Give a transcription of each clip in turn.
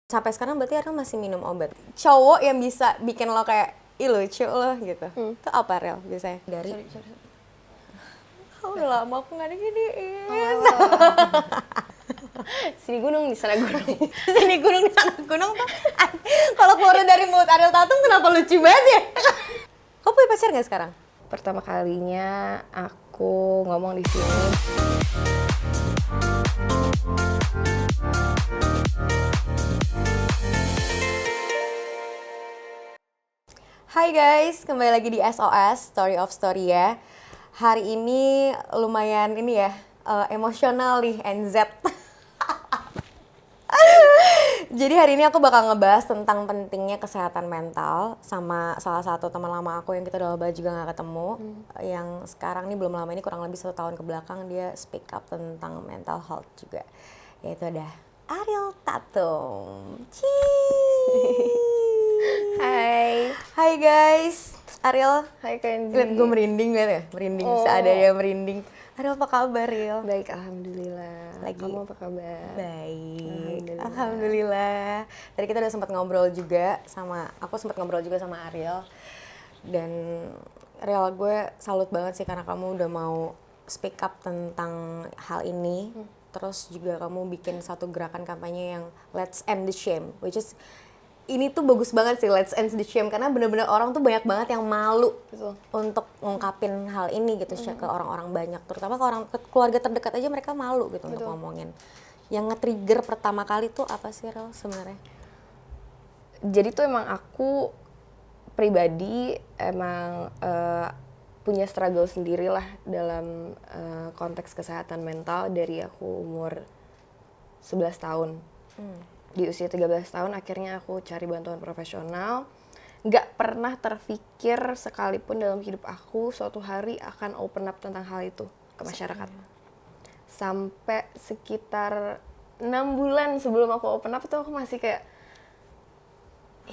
Sampai sekarang berarti Ariel masih minum obat. Cowok yang bisa bikin lo kayak, ih lucu lo gitu. Itu apa Ariel biasanya? Dari? Sorry. Oh, udah lama aku nggak diginiin. Sini gunung, di sana gunung. Sini gunung, di sana gunung tuh. Kalau keluar dari mulut Ariel Tatum kenapa lucu banget ya? Kau punya pacar nggak sekarang? Pertama kalinya aku ngomong di sini. Hai guys, kembali lagi di SOS, Story of Story ya. Hari ini lumayan ini ya, emosional nih, NZ. Jadi hari ini aku bakal ngebahas tentang pentingnya kesehatan mental sama salah satu teman lama aku yang kita udah lama juga gak ketemu. Yang sekarang nih belum lama ini, kurang lebih 1 tahun kebelakang dia speak up tentang mental health juga. Yaitu ada Ariel Tatum. Hai. Hai guys, Ariel. Hai Kenzi. Lihat gue merinding banget ya, merinding seadanya merinding. Ariel apa kabar Ariel? Baik, alhamdulillah. Lagi Kamu apa kabar? Baik, alhamdulillah. Tadi kita udah sempat ngobrol juga sama, aku sempat ngobrol juga sama Ariel. Dan Ariel, gue salut banget sih karena kamu udah mau speak up tentang hal ini. Terus juga kamu bikin satu gerakan kampanye yang Let's End the Shame, which is ini tuh bagus banget sih, Let's End the Shame, karena bener-bener orang tuh banyak banget yang malu. Betul. Untuk ngungkapin hal ini gitu ke orang-orang banyak, terutama ke keluarga terdekat aja mereka malu gitu. Betul. Untuk ngomongin. Yang nge-trigger pertama kali tuh apa sih Rel sebenarnya? Jadi tuh emang aku pribadi emang punya struggle sendiri lah dalam konteks kesehatan mental dari aku umur 11 tahun. Di usia 13 tahun akhirnya aku cari bantuan profesional. Nggak pernah terfikir sekalipun dalam hidup aku suatu hari akan open up tentang hal itu ke masyarakat. Sampai sekitar 6 bulan sebelum aku open up tuh aku masih kayak,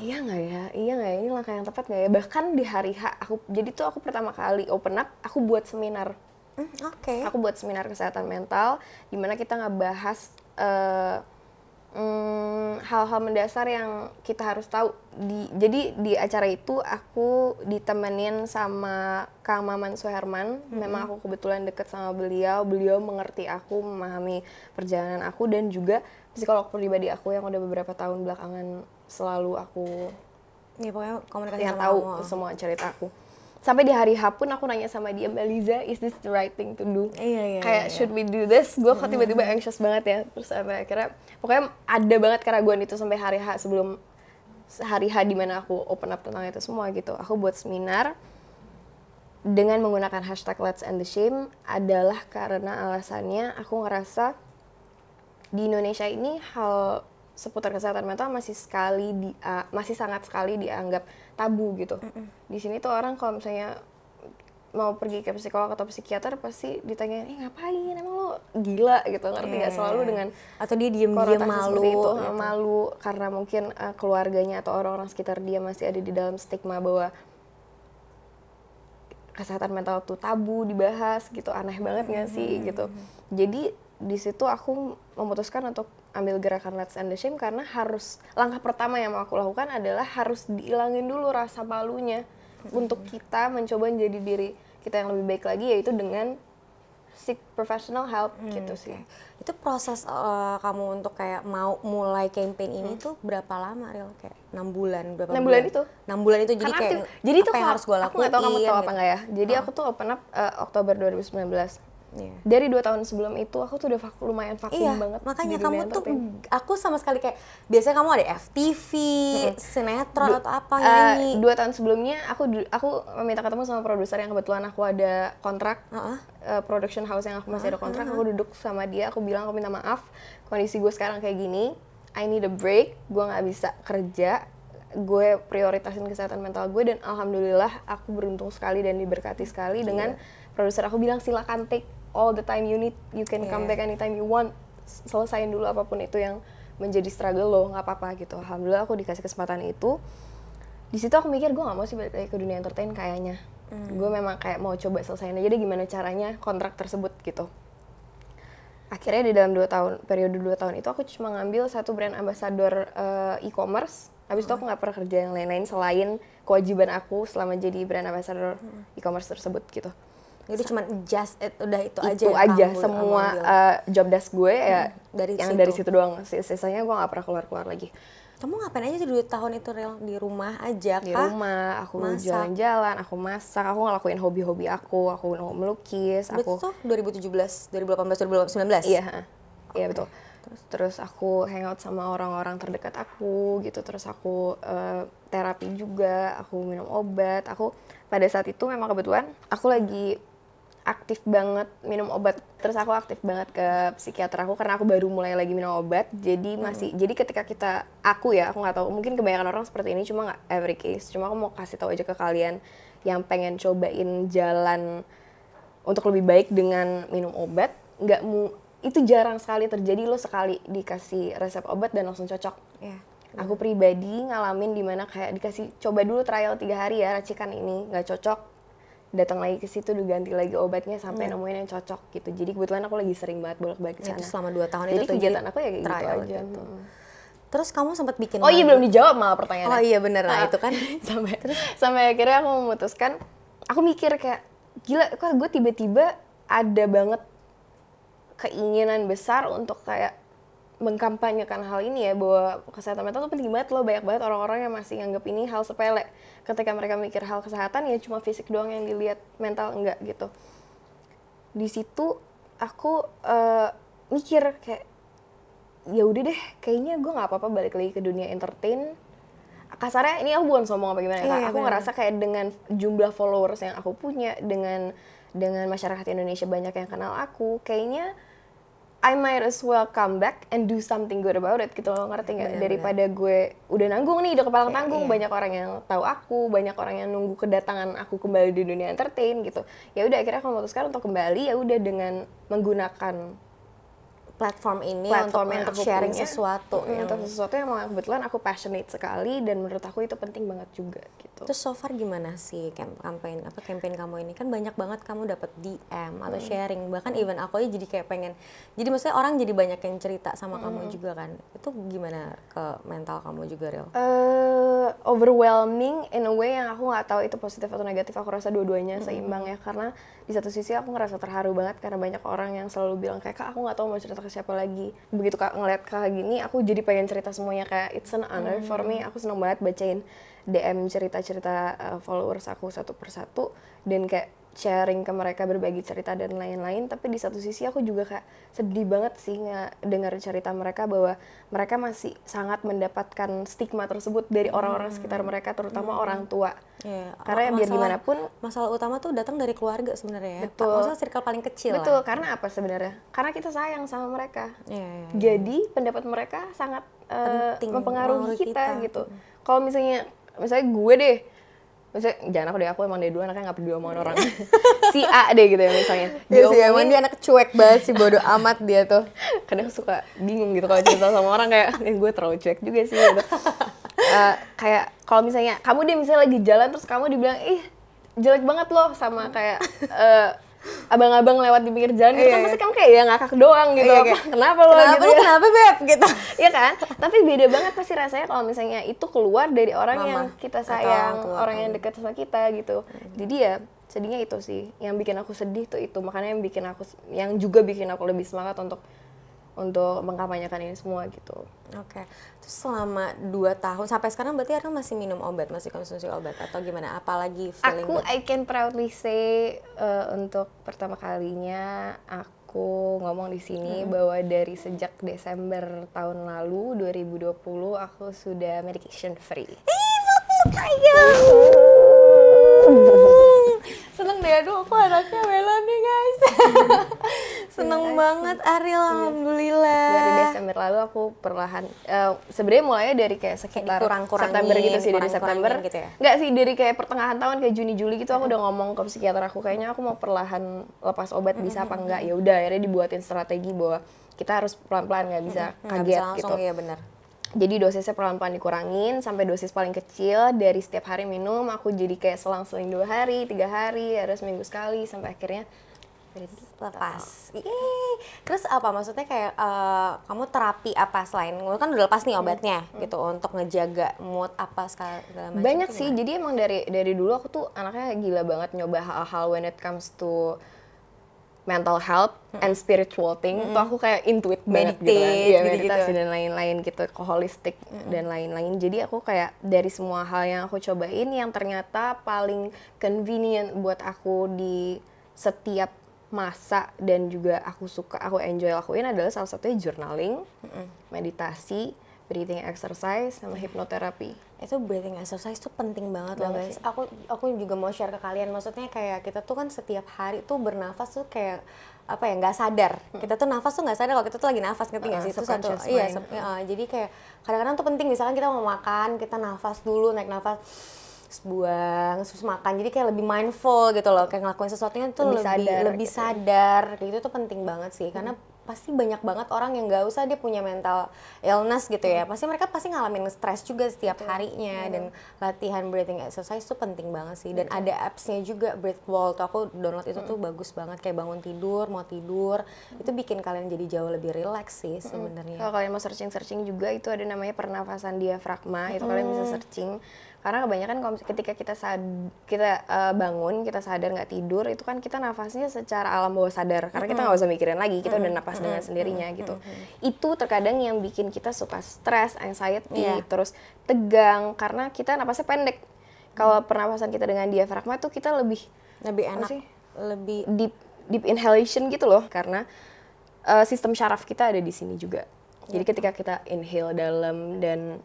iya nggak ya, ini langkah yang tepat nggak ya? Bahkan di hari H, jadi tuh aku pertama kali open up, aku buat seminar. Oke. Aku buat seminar kesehatan mental, di mana kita ngebahas hal-hal mendasar yang kita harus tahu. Jadi di acara itu aku ditemenin sama Kang Maman Suherman. Memang aku kebetulan deket sama beliau mengerti aku, memahami perjalanan aku, dan juga psikolog pribadi aku yang udah beberapa tahun belakangan selalu aku Ya pokoknya komunikasi yang sama tahu kamu. semua cerita aku. Sampai di hari H pun aku nanya sama dia, Mbak Liza, is this the right thing to do? Iya. Kayak should we do this? Gue kok tiba-tiba anxious banget ya. Terus sampai akhirnya, pokoknya ada banget keraguan itu sampai hari H, sebelum hari H dimana aku open up tentang itu semua gitu. Aku buat seminar dengan menggunakan hashtag Let's End the Shame adalah karena alasannya aku ngerasa di Indonesia ini hal seputar kesehatan mental masih sangat sekali dianggap tabu gitu. Di sini tuh orang kalau misalnya mau pergi ke psikolog atau psikiater pasti ditanya, ngapain, emang lo gila gitu, ngerti nggak? Selalu dengan atau dia diem malu itu, gitu. malu karena mungkin keluarganya atau orang-orang sekitar dia masih ada di dalam stigma bahwa kesehatan mental tuh tabu dibahas gitu. Aneh banget nggak sih gitu. Jadi di situ aku memutuskan untuk ambil gerakan Let's End the Shame karena langkah pertama yang mau aku lakukan adalah harus dihilangin dulu rasa malunya untuk kita mencoba menjadi diri kita yang lebih baik lagi, yaitu dengan seek professional help gitu sih. Itu proses kamu untuk kayak mau mulai campaign ini tuh berapa lama Ril? Kayak 6 bulan, berapa 6 bulan itu? 6 bulan itu jadi Karena kayak jadi apa yang harus gue lakuin? Aku nggak tahu kamu tahu gitu. apa nggak ya. Jadi aku tuh open up Oktober 2019. Iya. Dari 2 tahun sebelum itu aku tuh udah lumayan vakum banget. Makanya di kamu dunia tuh, entertain. aku sama sekali kayak, biasanya kamu ada FTV, sinetron atau apa nyanyi. 2 tahun sebelumnya aku meminta ketemu sama produser yang kebetulan aku ada kontrak, production house yang aku masih ada kontrak. Aku duduk sama dia, aku bilang aku minta maaf, kondisi gue sekarang kayak gini, I need a break, gue nggak bisa kerja, gue prioritasin kesehatan mental gue, dan alhamdulillah aku beruntung sekali dan diberkati sekali dengan produser aku bilang, silakan take all the time you need, you can come back anytime you want, selesain dulu apapun itu yang menjadi struggle lo, nggak apa-apa gitu. Alhamdulillah aku dikasih kesempatan itu. Di situ aku mikir gue nggak mau sih balik lagi ke dunia entertain kayaknya. Gue memang kayak mau coba selesain aja deh gimana caranya kontrak tersebut gitu. Akhirnya di dalam periode 2 tahun itu aku cuma ngambil satu brand ambassador e-commerce. Habis itu aku nggak pernah kerja yang lain-lain selain kewajiban aku selama jadi brand ambassador e-commerce tersebut gitu. Jadi cuma just udah itu aja Itu yang aja kamu semua ambil. job desk gue ya dari situ. situ doang. Sisanya gue nggak pernah keluar lagi. Kamu ngapain aja tuh 2 tahun itu Rel? Di rumah aja kah? Di rumah, aku Masak? jalan-jalan, aku masak, aku ngelakuin hobi-hobi aku melukis, Berarti aku tuh 2017, 2018, 2019? iya, iya betul. Terus aku hangout sama orang-orang terdekat aku gitu, terus aku terapi juga, aku minum obat. Aku pada saat itu memang kebetulan aku lagi aktif banget minum obat. Terus aku aktif banget ke psikiater aku karena aku baru mulai lagi minum obat. Jadi jadi ketika aku nggak tahu, mungkin kebanyakan orang seperti ini, cuma nggak every case. Cuma aku mau kasih tahu aja ke kalian yang pengen cobain jalan untuk lebih baik dengan minum obat, itu jarang sekali terjadi lo sekali dikasih resep obat dan langsung cocok. Iya. Aku pribadi ngalamin dimana kayak dikasih coba dulu trial 3 hari ya racikan ini, nggak cocok, datang lagi ke situ diganti lagi obatnya sampai nemuin yang cocok gitu. Jadi kebetulan aku lagi sering banget bolak-balik ke sana. Itu selama 2 tahun jadi itu tuh kegiatan aku ya kayak gitu trial aja. gitu. Terus kamu sempat bikin Oh iya lagu? belum dijawab malah pertanyaannya. Oh iya bener, nah itu kan sampai akhirnya aku memutuskan, aku mikir kayak gila kok gue tiba-tiba ada banget keinginan besar untuk kayak mengkampanyekan hal ini ya, bahwa kesehatan mental itu penting banget loh. Banyak banget orang-orang yang masih nganggap ini hal sepele. Ketika mereka mikir hal kesehatan ya cuma fisik doang yang dilihat, mental enggak gitu. Di situ aku mikir kayak ya udah deh, kayaknya gue nggak apa-apa balik lagi ke dunia entertain. Kasarnya ini aku bukan sombong apa gimana ya, aku ngerasa kayak dengan jumlah followers yang aku punya, dengan masyarakat Indonesia banyak yang kenal aku, kayaknya I might as well come back and do something good about it gitu loh, ngerti nggak? Daripada gue udah nanggung nih, udah kepala tanggung, banyak orang yang tahu aku, banyak orang yang nunggu kedatangan aku kembali di dunia entertain gitu. Ya udah akhirnya aku memutuskan untuk kembali ya udah dengan menggunakan platform ini platform yang untuk aku sharing punya, sesuatu untuk sesuatu yang memang kebetulan aku passionate sekali dan menurut aku itu penting banget juga gitu. Terus so far gimana sih campaign kamu ini? Kan banyak banget kamu dapat DM atau sharing, bahkan even aku aja jadi kayak pengen, jadi maksudnya orang jadi banyak yang cerita sama kamu juga kan. Itu gimana ke mental kamu juga, Rel? Overwhelming in a way yang aku nggak tahu itu positif atau negatif. Aku rasa dua-duanya seimbang ya, karena di satu sisi aku ngerasa terharu banget karena banyak orang yang selalu bilang kayak, Kak aku nggak tahu mau cerita ke siapa lagi. Begitu Kak ngeliat Kak gini, aku jadi pengen cerita semuanya, kayak it's an honor for me. Aku seneng banget bacain DM cerita-cerita followers aku satu persatu dan kayak sharing ke mereka, berbagi cerita dan lain-lain. Tapi di satu sisi aku juga kayak sedih banget sih dengar cerita mereka bahwa mereka masih sangat mendapatkan stigma tersebut dari orang-orang sekitar mereka, terutama orang tua. Karena biar gimana pun masalah utama tuh datang dari keluarga sebenarnya ya. Betul. Maksudnya circle paling kecil. Betul, lah. karena apa sebenarnya? Karena kita sayang sama mereka. Iya. Jadi pendapat mereka sangat mempengaruhi kita gitu. Kalau misalnya gue deh, misalnya jangan aku deh, aku emang dari dulu anaknya nggak peduli omongan orang. Si A deh gitu ya misalnya. Iya sih, emang dia anak cuek banget sih, bodo amat dia tuh. Kadang suka bingung gitu kalau cerita sama orang kayak, gue terlalu cuek juga sih gitu. Kayak kalau misalnya kamu deh misalnya lagi jalan terus kamu dibilang, ih jelek banget loh sama kayak abang-abang lewat di pinggir jalan gitu kan, pasti kamu kayak ya ngakak doang gitu. Kenapa lo gitu ya? Kenapa beb gitu. Iya kan? Tapi beda banget pasti rasanya kalau misalnya itu keluar dari orang yang kita sayang, orang yang dekat sama kita gitu. Jadi ya sedihnya itu sih, yang bikin aku sedih tuh itu. Makanya yang juga bikin aku lebih semangat untuk mengkampanyekan ini semua gitu. Oke. Terus selama 2 tahun sampai sekarang berarti Ariel masih minum obat, masih konsumsi obat atau gimana? Apalagi feeling I can proudly say untuk pertama kalinya aku ngomong di sini bahwa dari sejak Desember tahun lalu 2020 aku sudah medication free. Seneng deh, aduh aku anaknya melon nih guys. Seneng banget Ariel, alhamdulillah. Dari Desember lalu aku perlahan, sebenarnya mulainya dari kayak sekitar September gitu sih, dari September gitu ya? Nggak sih, dari kayak pertengahan tahun kayak Juni Juli gitu aku udah ngomong ke psikiater aku, kayaknya aku mau perlahan lepas obat, bisa apa enggak. Ya udah akhirnya dibuatin strategi bahwa kita harus pelan-pelan, nggak bisa kaget langsung, gitu. Iya benar. Jadi dosisnya pelan-pelan dikurangin sampai dosis paling kecil. Dari setiap hari minum, aku jadi kayak selang-seling 2 hari, 3 hari, ada seminggu sekali, sampai akhirnya lepas. Terus apa maksudnya kayak kamu terapi apa selain kan udah lepas nih obatnya gitu untuk ngejaga mood apa segala macam? Banyak sih, jadi emang dari dulu aku tuh anaknya gila banget nyoba hal-hal when it comes to mental health and spiritual thing. Tuh aku kayak intuit banget gitu kan. Iya, meditasi dan lain-lain gitu, holistic dan lain-lain. Jadi aku kayak dari semua hal yang aku cobain yang ternyata paling convenient buat aku di setiap masa dan juga aku suka, aku enjoy lakuin adalah salah satunya journaling, meditasi, breathing exercise, sama hipnoterapi. Itu breathing exercise tuh penting banget loh guys. Aku juga mau share ke kalian, maksudnya kayak kita tuh kan setiap hari tuh bernafas tuh kayak apa ya, nggak sadar. Kita tuh nafas tuh nggak sadar kalau kita tuh lagi nafas, ngerti nggak sih? Itu satu, jadi kayak kadang-kadang tuh penting, misalkan kita mau makan, kita nafas dulu, naik nafas, buang, terus makan. Jadi kayak lebih mindful gitu loh, kayak ngelakuin sesuatunya tuh lebih sadar. Kayak itu tuh penting banget sih, karena pasti banyak banget orang yang nggak usah dia punya mental illness gitu ya, pasti mereka pasti ngalamin stres juga setiap harinya. Dan latihan breathing exercise tuh penting banget sih. Dan ada apps-nya juga, Breathwall tuh aku download, itu tuh bagus banget, kayak bangun tidur, mau tidur itu bikin kalian jadi jauh lebih relax sih sebenarnya. Kalau kalian mau searching juga itu ada namanya pernafasan diafragma, itu kalian bisa searching. Karena kebanyakan kalau ketika kita bangun, kita sadar nggak tidur, itu kan kita nafasnya secara alam bawah sadar. Karena kita nggak usah mikirin lagi, kita udah napas dengan sendirinya gitu. Itu terkadang yang bikin kita suka stres, anxiety, terus tegang, karena kita napasnya pendek. Kalau pernapasan kita dengan diafragma tuh kita lebih enak, lebih deep inhalation gitu loh. Karena sistem syaraf kita ada di sini juga. Jadi ketika kita inhale dalam dan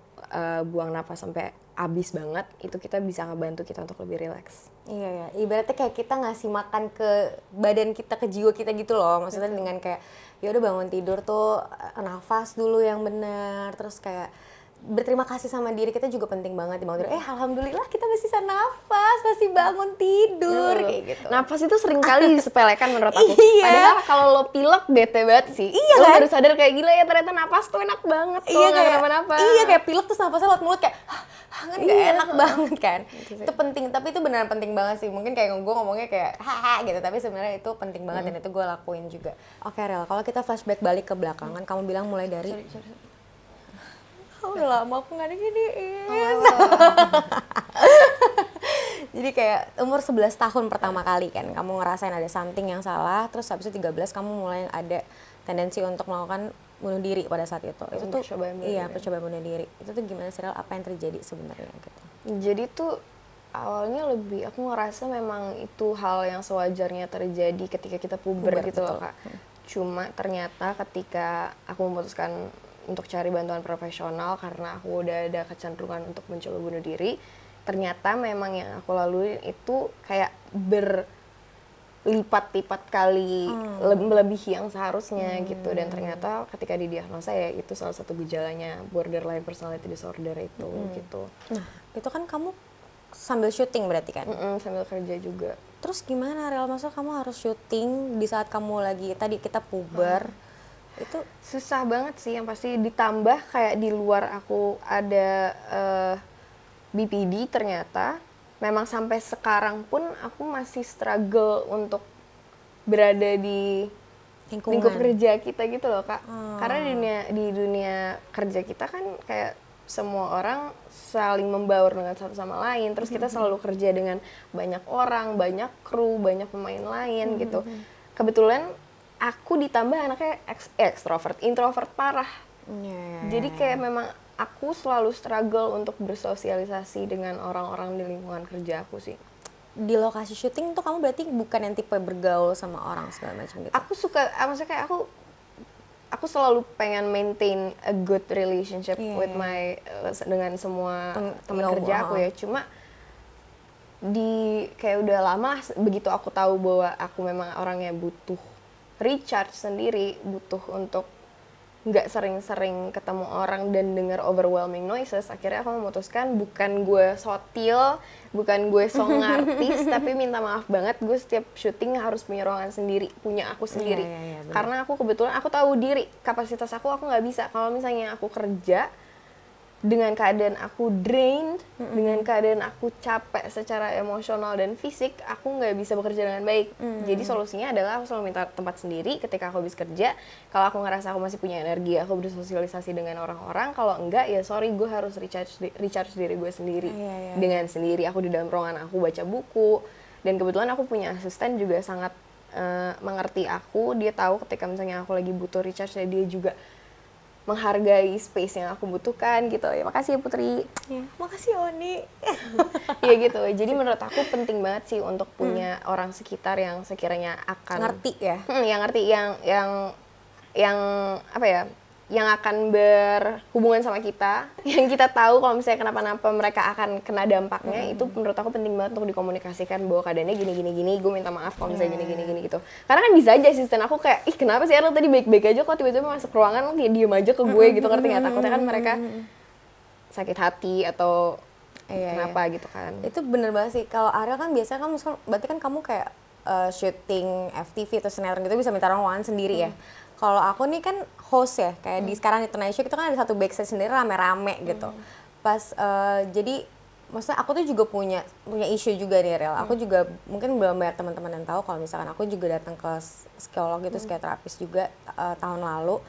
buang nafas sampai habis banget, itu kita bisa ngebantu kita untuk lebih rileks. Iya ya, ibaratnya kayak kita ngasih makan ke badan kita, ke jiwa kita gitu loh. Maksudnya dengan kayak ya udah bangun tidur tuh nafas dulu yang benar, terus kayak berterima kasih sama diri kita juga penting banget di bangun tidur. Alhamdulillah kita masih bisa nafas, masih bangun tidur kayak gitu. Nafas itu sering kali disepelekan menurut aku. Iya. Padahal kalau lo pilek bete banget sih. Iya lo kan? baru sadar kayak gila ya ternyata nafas tuh enak banget tuh, nggak kenapa-napa. Iya, kayak pilek terus nafasnya lewat mulut kayak kan nggak enak banget kan. Itu penting, tapi itu beneran penting banget sih. Mungkin kayak gue ngomongnya kayak haha gitu, tapi sebenarnya itu penting banget dan itu gue lakuin juga. Oke Rel, kalau kita flashback balik ke belakangan, kamu bilang mulai dari udah lama aku nggak diginiin. Jadi kayak umur 11 tahun pertama kali kan kamu ngerasain ada something yang salah, terus habis itu 13 kamu mulai ada tendensi untuk melakukan bunuh diri pada saat itu. Itu tuh percobaan bunuh diri. Itu tuh gimana sih Rel? Apa yang terjadi sebenarnya gitu? Jadi tuh awalnya aku ngerasa memang itu hal yang sewajarnya terjadi ketika kita puber gitu loh Kak. Cuma ternyata ketika aku memutuskan untuk cari bantuan profesional karena aku udah ada kecenderungan untuk mencoba bunuh diri, ternyata memang yang aku lalui itu kayak berlipat-lipat kali melebihi yang seharusnya gitu. Dan ternyata ketika didiagnosa ya itu salah satu gejalanya borderline personality disorder itu gitu. Nah itu kan kamu sambil syuting berarti kan? Sambil kerja juga. Terus gimana Rel? Maksudnya kamu harus syuting di saat kamu lagi tadi kita puber? Itu susah banget sih, yang pasti ditambah kayak di luar aku ada BPD ternyata. Memang sampai sekarang pun aku masih struggle untuk berada di lingkup kerja kita gitu loh Kak. Karena di dunia kerja kita kan kayak semua orang saling membaur dengan satu sama lain. Terus kita selalu kerja dengan banyak orang, banyak kru, banyak pemain lain gitu. Kebetulan aku ditambah anaknya ekstrovert, introvert parah. Jadi kayak memang aku selalu struggle untuk bersosialisasi dengan orang-orang di lingkungan kerja aku sih. Di lokasi syuting tuh kamu berarti bukan yang tipe bergaul sama orang segala macam gitu? Aku suka, maksudnya kayak aku selalu pengen maintain a good relationship with my dengan semua teman kerja aku ya. Cuma kayak udah lama begitu aku tahu bahwa aku memang orangnya butuh recharge sendiri, butuh untuk nggak sering-sering ketemu orang dan dengar overwhelming noises. Akhirnya aku memutuskan bukan gue sotil, bukan gue song artis, tapi minta maaf banget gue setiap syuting harus punya ruangan sendiri, punya aku sendiri. Karena aku kebetulan aku tahu diri, kapasitas aku nggak bisa. Kalau misalnya aku kerja, dengan keadaan aku drained, dengan keadaan aku capek secara emosional dan fisik, aku nggak bisa bekerja dengan baik. Jadi solusinya adalah aku selalu minta tempat sendiri ketika aku habis kerja. Kalau aku ngerasa aku masih punya energi, aku bersosialisasi dengan orang-orang. Kalau enggak, ya sorry, gue harus recharge diri gue sendiri. Dengan sendiri, aku di dalam ruangan aku baca buku. Dan kebetulan aku punya asisten juga sangat mengerti aku. Dia tahu ketika misalnya aku lagi butuh recharge, dia juga menghargai space yang aku butuhkan gitu. Ya makasih ya Putri. Ya, makasih Oni. Ya gitu. Jadi menurut aku penting banget sih untuk punya orang sekitar yang sekiranya akan Ngerti ya. yang ngerti, yang apa ya? Yang akan berhubungan sama kita, yang kita tahu kalau misalnya kenapa-napa mereka akan kena dampaknya. Itu menurut aku penting banget untuk dikomunikasikan bahwa keadaannya gini, gue minta maaf kalau misalnya gini gitu. Karena kan bisa aja asisten aku kayak, ih kenapa sih Erl tadi baik-baik aja kok tiba-tiba masuk ruangan kayak diem aja ke gue gitu, ngerti nggak? Takutnya kan mereka sakit hati atau kenapa gitu kan. Itu bener banget sih. Kalau Ariel kan biasanya kan, berarti kan kamu kayak syuting FTV atau sinetron gitu bisa minta ruangan sendiri ya. Kalau aku nih kan host ya, kayak di sekarang di Tonight Show kita kan ada satu backstage sendiri rame-rame gitu. Pas jadi maksudnya aku tuh juga punya isu juga nih Rel. Aku juga mungkin belum banyak teman-teman yang tahu kalau misalkan aku juga datang ke psikolog gitu, psikiaterapis juga tahun lalu.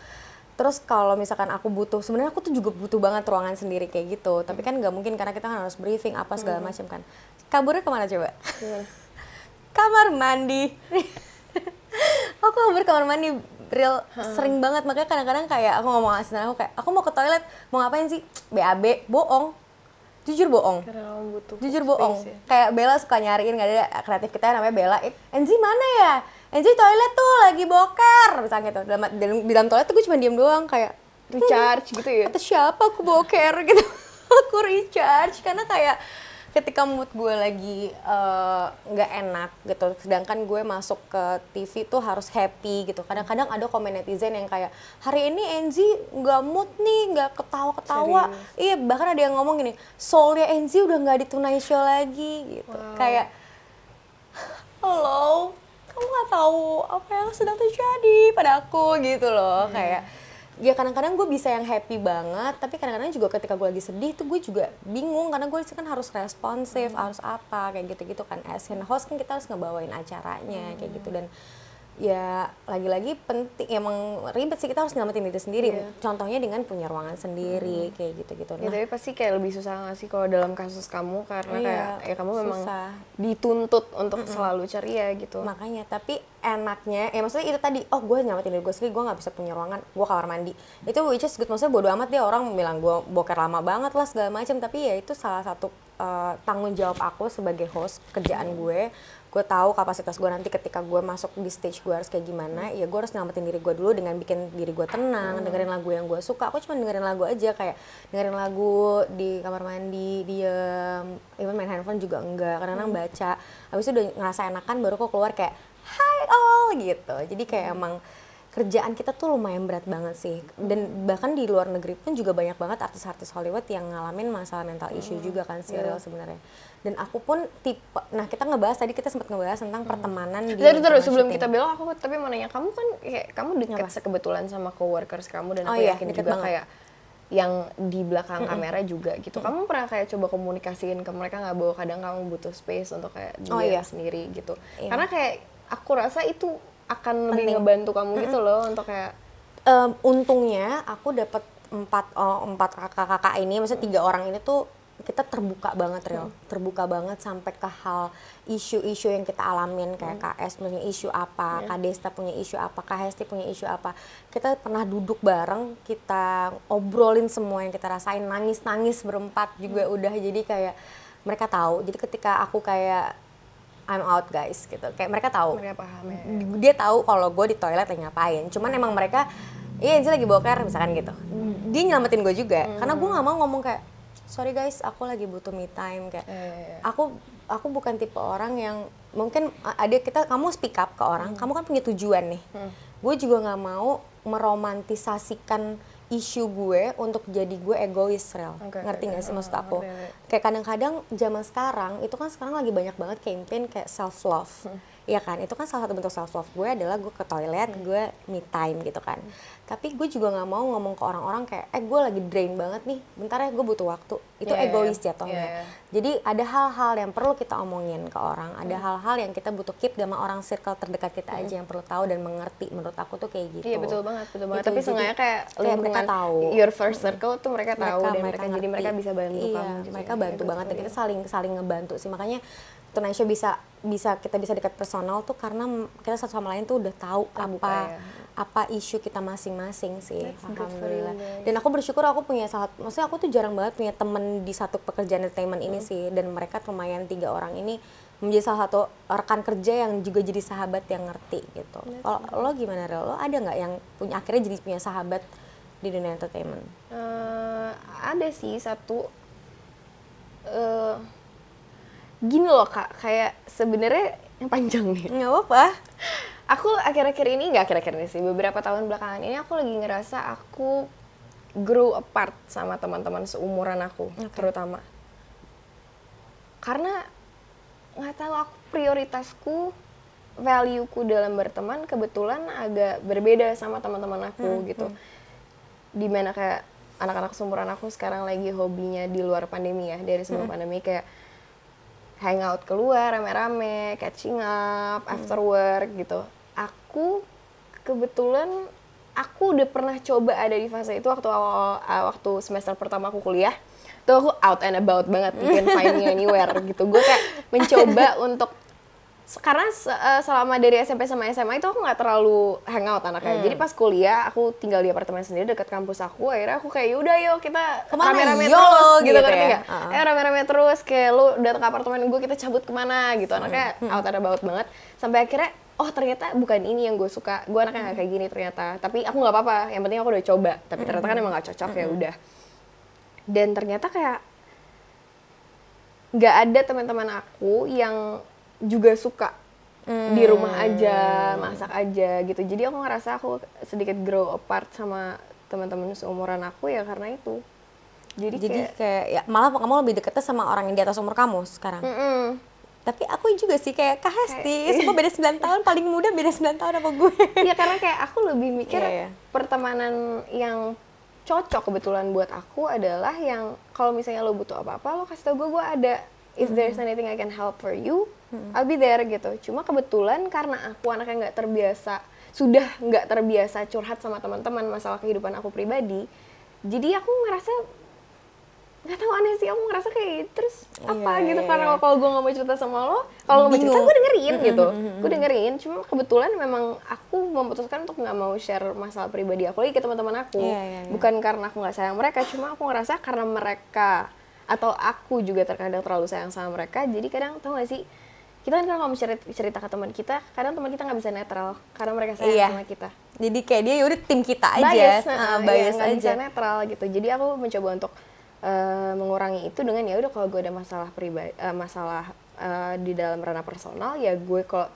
Terus kalau misalkan aku butuh, sebenarnya aku tuh juga butuh banget ruangan sendiri kayak gitu. Tapi kan nggak mungkin karena kita kan harus briefing apa segala macam kan. Kaburnya kemana coba? Kamar mandi. Aku kabur kamar mandi real sering banget, makanya kadang-kadang kayak aku ngomong asisten aku kayak aku mau ke toilet, mau ngapain sih? BAB, bohong. Jujur bohong. Karena kamu butuh Jujur space bohong. ya. Kayak Bella suka nyariin, nggak ada kreatif kita namanya Bella. Enzi mana ya? Enzi toilet tuh lagi boker, misalnya gitu. Di dalam toilet tuh gue cuma diem doang kayak Recharge gitu ya. kata siapa aku boker gitu. Aku recharge karena kayak ketika mood gue lagi nggak enak gitu, sedangkan gue masuk ke TV tuh harus happy gitu. Kadang-kadang ada komen netizen yang kayak hari ini Enzi nggak mood nih, nggak ketawa-ketawa. Iya, bahkan ada yang ngomong gini, soulnya Enzi udah nggak di Tonight Show lagi gitu. Kayak halo, kamu nggak tahu apa yang sedang terjadi pada aku gitu loh. Kayak ya kadang-kadang gue bisa yang happy banget, tapi kadang-kadang juga ketika gue lagi sedih tuh gue juga bingung karena gue kan harus responsif, harus apa kayak gitu-gitu kan. As a host kan kita harus ngebawain acaranya kayak gitu. Dan ya lagi-lagi penting, emang ribet sih, kita harus nyelamatin diri sendiri. Contohnya dengan punya ruangan sendiri kayak gitu-gitu. Ya, tapi pasti kayak lebih susah nggak sih kalau dalam kasus kamu, karena kayak ya kamu memang susah. dituntut untuk selalu ceria gitu. Makanya, tapi enaknya, ya maksudnya itu tadi, oh gue nyelamatin diri gue sendiri, gue gak bisa punya ruangan, gue kamar mandi. Itu which is good, maksudnya bodo amat dia orang bilang gue boker lama banget lah segala macam, tapi ya itu salah satu tanggung jawab aku sebagai host, kerjaan gue. Gue tahu kapasitas gue nanti ketika gue masuk di stage gue harus kayak gimana, ya gue harus nyelamatin diri gue dulu dengan bikin diri gue tenang, dengerin lagu yang gue suka. Aku cuma dengerin lagu aja, kayak dengerin lagu di kamar mandi, diem, even main handphone juga enggak, kadang-kadang baca. Habis itu udah ngerasa enakan baru kok keluar kayak hi all gitu. Jadi kayak emang kerjaan kita tuh lumayan berat banget sih. Dan bahkan di luar negeri pun juga banyak banget artis-artis Hollywood yang ngalamin masalah mental issue juga kan serial sebenarnya. Dan aku pun tipe, nah kita sempat ngebahas tentang pertemanan di Terus sebelum syuting. kita belok, aku tapi mau nanya, kamu kan kayak kamu dekat kebetulan sama coworkers kamu, dan aku yakin deket juga banget. kayak yang di belakang kamera juga gitu. Kamu pernah kayak coba komunikasiin ke mereka nggak bahwa kadang kamu butuh space untuk kayak diem sendiri gitu? Karena kayak aku rasa itu akan lebih ngebantu kamu gitu loh untuk kayak untungnya aku dapat empat kakak-kakak ini, maksudnya 3 orang ini tuh kita terbuka banget terbuka banget sampai ke hal isu-isu yang kita alamin, kayak KS punya isu apa, Kak Desta punya isu apa, Kak Hesti punya isu apa. Kita pernah duduk bareng, kita obrolin semua yang kita rasain, nangis-nangis berempat juga udah. Jadi kayak mereka tahu. Jadi ketika aku kayak I'm out guys gitu, kayak mereka tahu. mereka paham ya. Dia tahu kalau gue di toilet lagi ngapain. Cuman emang mereka, iya Enzi lagi boker misalkan gitu. Dia nyelamatin gue juga, karena gue nggak mau ngomong kayak sorry guys, aku lagi butuh me time kayak. Aku bukan tipe orang yang mungkin kamu speak up ke orang, kamu kan punya tujuan nih. Gue juga nggak mau meromantisasikan isu gue untuk jadi gue egois, Rel. Ngerti nggak sih maksud aku? Kayak kadang-kadang zaman sekarang itu kan sekarang lagi banyak banget campaign kayak self love. Iya kan, itu kan salah satu bentuk self love gue adalah gue ke toilet, gue me time gitu kan. Tapi gue juga nggak mau ngomong ke orang-orang kayak, gue lagi drain banget nih, bentar ya gue butuh waktu. Itu egois jatuhnya. Jadi ada hal-hal yang perlu kita omongin ke orang, ada hal-hal yang kita butuh keep sama orang circle terdekat kita aja yang perlu tahu dan mengerti. Menurut aku tuh kayak gitu. Iya betul banget, betul banget. Gitu, Tapi seenggaknya kayak mereka tahu. your first circle tuh mereka tahu dan mereka jadi ngerti. mereka bisa bantu iya, kamu. Gitu mereka bantu banget dan kita saling ngebantu sih. Makanya Tunaisha kita bisa dekat personal tuh karena kita satu sama lain tuh udah tahu apa isu kita masing-masing sih. Alhamdulillah. Dan aku bersyukur aku punya maksudnya aku tuh jarang banget punya temen di satu pekerjaan entertainment ini sih, dan mereka lumayan 3 orang ini menjadi salah satu rekan kerja yang juga jadi sahabat yang ngerti gitu. Kalau lo gimana, Rel? Lo ada nggak yang akhirnya jadi punya sahabat di dunia entertainment? Ada sih satu. Gini loh Kak, kayak sebenarnya yang panjang nih. Nggak apa-apa. Aku nggak akhir-akhir ini sih, beberapa tahun belakangan ini aku lagi ngerasa aku grow apart sama teman-teman seumuran aku, terutama. Karena nggak tahu, aku prioritasku, value-ku dalam berteman kebetulan agak berbeda sama teman-teman aku gitu. Dimana kayak anak-anak seumuran aku sekarang lagi hobinya di luar pandemi ya, dari sebelum pandemi kayak hangout keluar rame-rame, catching up, after work gitu. Aku kebetulan udah pernah coba ada di fase itu waktu semester pertama aku kuliah. Tuh aku out and about banget, bikin Find Me Anywhere gitu. Gue kayak mencoba untuk, karena selama dari SMP sama SMA itu aku nggak terlalu hangout anaknya. Jadi pas kuliah aku tinggal di apartemen sendiri dekat kampus aku. Akhirnya aku kayak yaudah yuk kita rame-rame terus gitu kan ya. Rame-rame terus, kayak lu datang ke apartemen gue, kita cabut kemana gitu. Anaknya out and about banget. Sampai akhirnya ternyata bukan ini yang gue suka. Gue anaknya nggak kayak gini ternyata. Tapi aku nggak apa-apa. Yang penting aku udah coba. Tapi ternyata kan emang nggak cocok, ya udah. Dan ternyata kayak nggak ada teman-teman aku yang juga suka di rumah aja, masak aja gitu. Jadi aku ngerasa aku sedikit grow apart sama teman-teman seumuran aku ya karena itu. Jadi kayak ya, malah kamu lebih deketnya sama orang yang di atas umur kamu sekarang. Tapi aku juga sih kayak Kak Hesti, semua beda 9 tahun, paling muda beda 9 tahun sama gue. Iya, karena kayak aku lebih mikir pertemanan yang cocok kebetulan buat aku adalah yang kalau misalnya lo butuh apa-apa, lo kasih tau gue ada. If there's anything I can help for you, I'll be there gitu. Cuma kebetulan karena aku anaknya sudah nggak terbiasa curhat sama teman-teman masalah kehidupan aku pribadi, jadi aku ngerasa nggak tahu, aneh sih, aku ngerasa kayak terus gitu. Karena kalau gue nggak mau cerita sama lo, kalau nggak mau cerita gue dengerin gitu, gue dengerin. Cuma kebetulan memang aku memutuskan untuk nggak mau share masalah pribadi aku lagi ke teman-teman aku, bukan karena aku nggak sayang mereka, cuma aku ngerasa karena mereka atau aku juga terkadang terlalu sayang sama mereka, jadi kadang tau gak sih, kita kan kalau mau cerita ke teman kita, kadang teman kita nggak bisa netral karena mereka sayang sama kita. Jadi kayak dia yaudah tim kita aja, bias nggak aja. bisa netral gitu. Jadi aku mencoba untuk mengurangi itu dengan ya udah kalau gue ada masalah pribadi, masalah di dalam ranah personal, ya gue kalau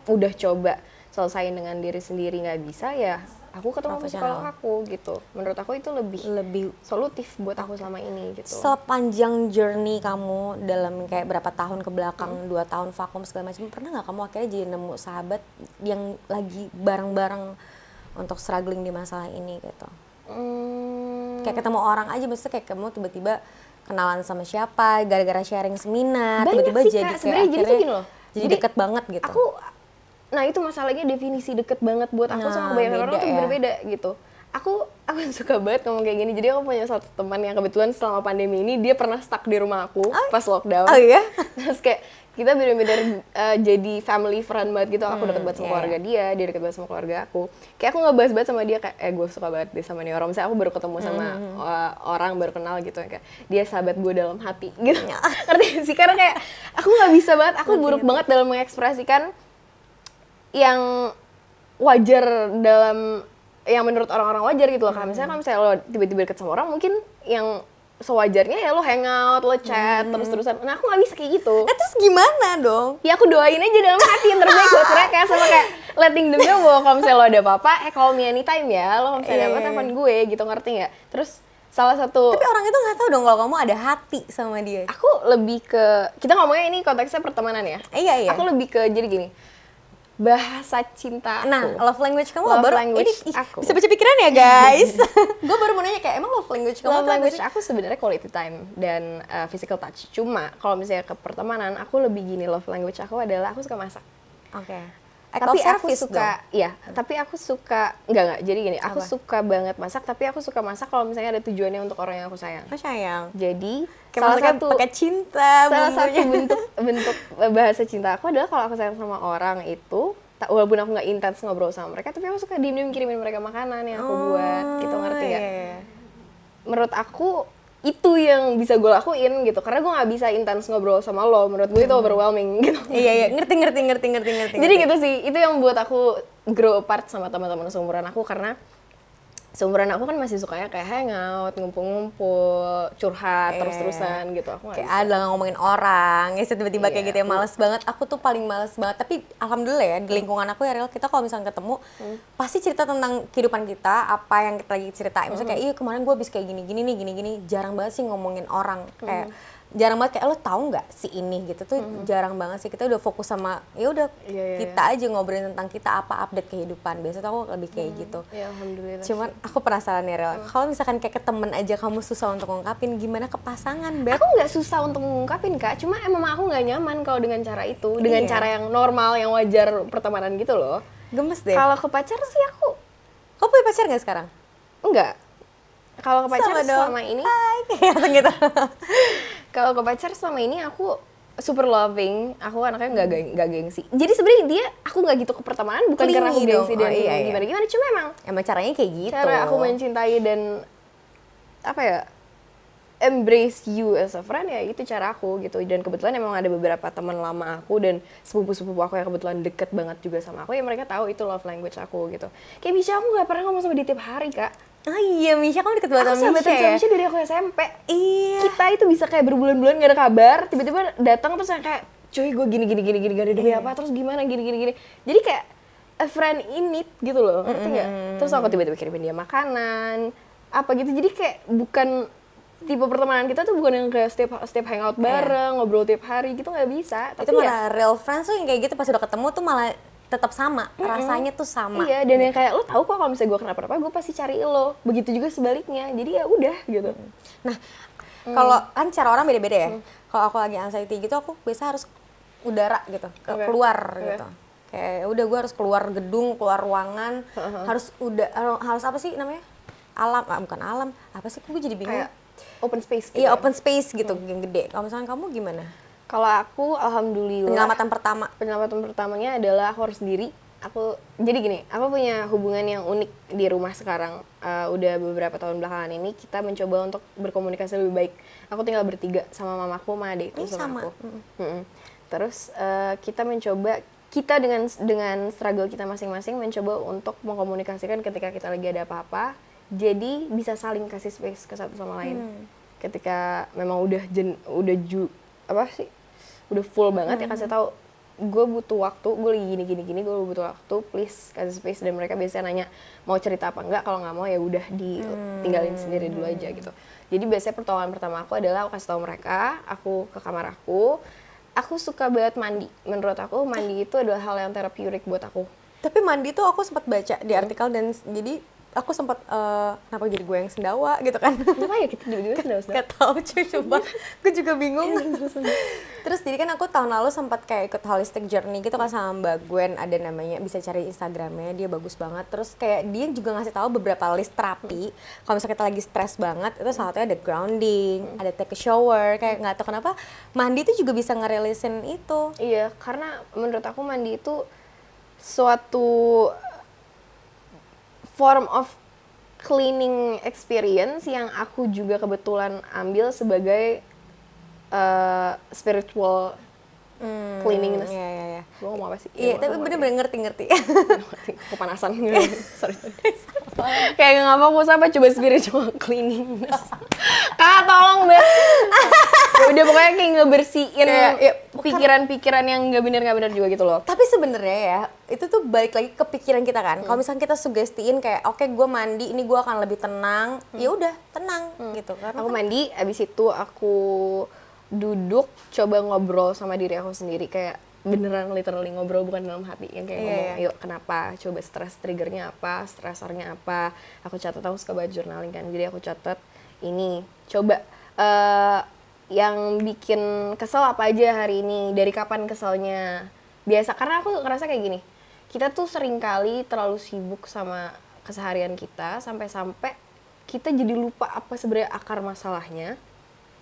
udah coba selesain dengan diri sendiri nggak bisa, ya aku ketemu psikolog aku gitu. Menurut aku itu lebih solutif buat aku selama ini gitu. Sepanjang journey kamu dalam kayak berapa tahun ke belakang, 2 tahun vakum segala macam, pernah nggak kamu akhirnya jadi nemu sahabat yang lagi bareng-bareng untuk struggling di masalah ini gitu? Kayak ketemu orang aja, maksudnya kayak kamu tiba-tiba kenalan sama siapa gara-gara sharing seminar, tiba-tiba jadi kayak akhirnya jadi deket banget gitu. Nah itu masalahnya, definisi deket banget buat aku sama kebanyakan orang tuh berbeda gitu. Aku suka banget ngomong kayak gini. Jadi aku punya satu teman yang kebetulan selama pandemi ini dia pernah stuck di rumah aku pas lockdown. Terus kayak kita bener-bener jadi family friend banget gitu. Aku deket banget sama keluarga dia deket banget sama keluarga aku. Kayak aku ngebahas banget sama dia kayak gue suka banget deh sama nih orang. Misalnya aku baru ketemu sama orang, baru kenal gitu, kayak dia sahabat gue dalam hati gitu. Ngerti sih? Karena kayak aku nggak bisa banget, aku buruk banget dalam mengekspresikan yang wajar dalam, yang menurut orang-orang wajar gitu loh. Misalnya lo tiba-tiba deket sama orang, mungkin yang sewajarnya ya lo hangout, lo chat terus-terusan. Nah aku nggak bisa kayak gitu. Terus gimana dong? Ya aku doain aja dalam hati yang terbaik buat mereka, sama kayak letting them know bahwa kalau misalnya lo ada apa-apa, call me anytime ya. Lo kalau misalnya ada apa, telepon gue gitu, ngerti nggak? Terus salah satu. Tapi orang itu nggak tahu dong kalau kamu ada hati sama dia. Aku lebih ke, kita ngomongnya ini konteksnya pertemanan ya. Iya. Aku lebih ke, jadi gini. bahasa cinta aku. Nah, love language kamu Love baru language ini aku. bisa baca pikiran ya guys. Gue baru mau nanya kayak emang love language kamu Love tuh apa language sih? aku sebenarnya quality time dan physical touch. Cuma kalau misalnya ke pertemanan, aku lebih gini, love language aku adalah aku suka masak. Oke. Tapi aku suka, ya, tapi aku suka, enggak, jadi gini, aku Apa? suka banget masak, tapi aku suka masak kalau misalnya ada tujuannya untuk orang yang aku sayang. Oh sayang. Jadi, Kayak masaknya pakai cinta. salah bumbunya. satu bentuk bahasa cinta aku adalah kalau aku sayang sama orang itu, walaupun aku nggak intens ngobrol sama mereka, tapi aku suka diem-diem kirimin mereka makanan yang aku buat, gitu, ngerti nggak? Iya. Menurut aku itu yang bisa gue lakuin gitu, karena gue nggak bisa intens ngobrol sama lo, menurut gue itu overwhelming gitu. Iya, ngerti. Jadi gitu sih, itu yang buat aku grow apart sama teman-teman seumuran aku, karena seumuran aku kan masih sukanya kayak hangout, ngumpul-ngumpul, curhat terus-terusan gitu. Aku nggak Kayak ada ngomongin orang, ya tiba-tiba kayak Iya. gitu ya, males banget. Aku tuh paling males banget. Tapi alhamdulillah ya, di lingkungan aku ya Real, kita kalau misalnya ketemu, pasti cerita tentang kehidupan kita, apa yang kita lagi ceritain. Misalnya kayak, iya kemarin gue habis kayak gini-gini nih, gini-gini. Jarang banget sih ngomongin orang. Kayak jarang banget kayak, lo tahu nggak si ini gitu tuh jarang banget sih. Kita udah fokus sama, ya udah Iya. kita aja ngobrolin tentang kita, apa update kehidupan. Biasanya tuh aku lebih kayak gitu. Ya alhamdulillah. Cuman aku penasaran nih Rel, kalau misalkan kayak ke temen aja kamu susah untuk ngungkapin, gimana ke pasangan, Beb? Aku nggak susah untuk mengungkapin Kak, cuma emang aku nggak nyaman kalau dengan cara itu, dengan Iya. cara yang normal, yang wajar pertemanan gitu loh. Gemes deh. Kalau ke pacar sih aku Kamu punya pacar nggak sekarang? enggak. Kalau ke pacar Sama dong. selama ini, Hai, kayak langsung gitu. kalau ke pacar selama ini aku super loving, aku anaknya nggak gengsi. Jadi sebenarnya dia, aku nggak gitu ke pertemanan bukan karena aku Clingy gengsi dong. dan Oh, iya. gimana-gimana, cuma emang Emang caranya kayak gitu. cara aku mencintai dan apa ya, embrace you as a friend, ya itu cara aku gitu. Dan kebetulan emang ada beberapa teman lama aku dan sepupu-sepupu aku yang kebetulan deket banget juga sama aku, ya mereka tahu itu love language aku gitu. Kayak Misha, aku nggak pernah ngomong sama dia tiap hari Kak. Ah iya, Misha kamu deket banget Aku sama sahabatan Misha sama ya? Misha dari aku SMP. Iya. Kita itu bisa kayak berbulan-bulan gak ada kabar, tiba-tiba datang terus kayak, cuy gue gini gak ada demi apa, terus gimana gini. Jadi kayak a friend in need gitu loh, ngerti nggak? Terus aku tiba-tiba kirimin dia makanan, apa gitu. Jadi kayak bukan tipe pertemanan kita tuh bukan yang kayak setiap hangout bareng, ngobrol tiap hari gitu, nggak bisa. Itu malah real friends tuh yang kayak gitu pas udah ketemu tuh malah tetap sama, rasanya tuh sama. Iya, dan yang kayak lo tahu kok kalau misalnya gue kenapa-napa, gue pasti cari lo. Begitu juga sebaliknya. Jadi ya udah gitu. Nah, kalau kan cara orang beda-beda ya. Kalau aku lagi anxiety gitu, aku biasa harus udara gitu, keluar gitu. Kayak udah gue harus keluar gedung, keluar ruangan, harus apa sih namanya? Alam, bukan alam, apa sih? Gue jadi bingung. Kayak open space gitu. Iya, open space gitu, yang gede. Kalau misalnya kamu gimana? Kalau aku alhamdulillah Penyelamatan pertamanya adalah aku harus sendiri. Jadi gini, aku punya hubungan yang unik di rumah sekarang. Udah beberapa tahun belakangan ini kita mencoba untuk berkomunikasi lebih baik. Aku tinggal bertiga sama mamaku, sama adikku, sama aku. Terus kita dengan struggle kita masing-masing mencoba untuk mengkomunikasikan ketika kita lagi ada apa-apa. Jadi bisa saling kasih space ke satu sama lain. Ketika memang udah full banget, ya kasih tahu, gue butuh waktu, gue lagi gini, gue butuh waktu, please kasih space. Dan mereka biasanya nanya mau cerita apa enggak, kalau nggak mau ya udah ditinggalin sendiri dulu aja gitu. Jadi biasanya pertolongan pertama aku adalah aku kasih tahu mereka, aku ke kamar aku suka banget mandi. Menurut aku mandi itu adalah hal yang terapeutik buat aku. Tapi mandi tuh aku sempat baca di artikel dan jadi aku sempat kenapa jadi gue yang sendawa gitu kan? Kenapa ya kita juga sendawa? Gak tau cuy, coba gue juga bingung. Terus jadi kan aku tahun lalu sempat kayak ikut holistic journey gitu kan sama Mbak Gwen, ada namanya, bisa cari Instagramnya, dia bagus banget. Terus kayak dia juga ngasih tahu beberapa list terapi kalau misalnya kita lagi stres banget, itu salah satunya ada grounding, ada take a shower. Kayak nggak tahu kenapa mandi itu juga bisa ngerelisin itu. Iya, karena menurut aku mandi itu suatu form of cleaning experience yang aku juga kebetulan ambil sebagai spiritual cleaningness. Iya. Gue ngomong apa sih? Iya, tapi bener-bener ngerti. Kepanasan. Sorry. Kayak nggak fokus apa, coba spiritual cleaningness. Kak, tolong deh. Ya udah pokoknya kayak ngebersihin pikiran-pikiran yang nggak benar juga gitu loh. Tapi sebenarnya ya, itu tuh balik lagi ke pikiran kita kan. Kalau misalnya kita sugestiin kayak, oke, gue mandi, ini gue akan lebih tenang. Ya udah, tenang gitu. Karena Aku mandi, abis itu aku duduk, coba ngobrol sama diri aku sendiri. Kayak beneran literally ngobrol, bukan dalam hati, yang kayak Iya, ngomong, iya. yuk kenapa, coba stres triggernya apa, stresornya apa. Aku catat, aku suka banget journaling kan, jadi aku catat ini, coba yang bikin kesel apa aja hari ini, dari kapan keselnya. Biasa, karena aku ngerasa kayak gini, kita tuh sering kali terlalu sibuk sama keseharian kita, sampai-sampai kita jadi lupa apa sebenarnya akar masalahnya.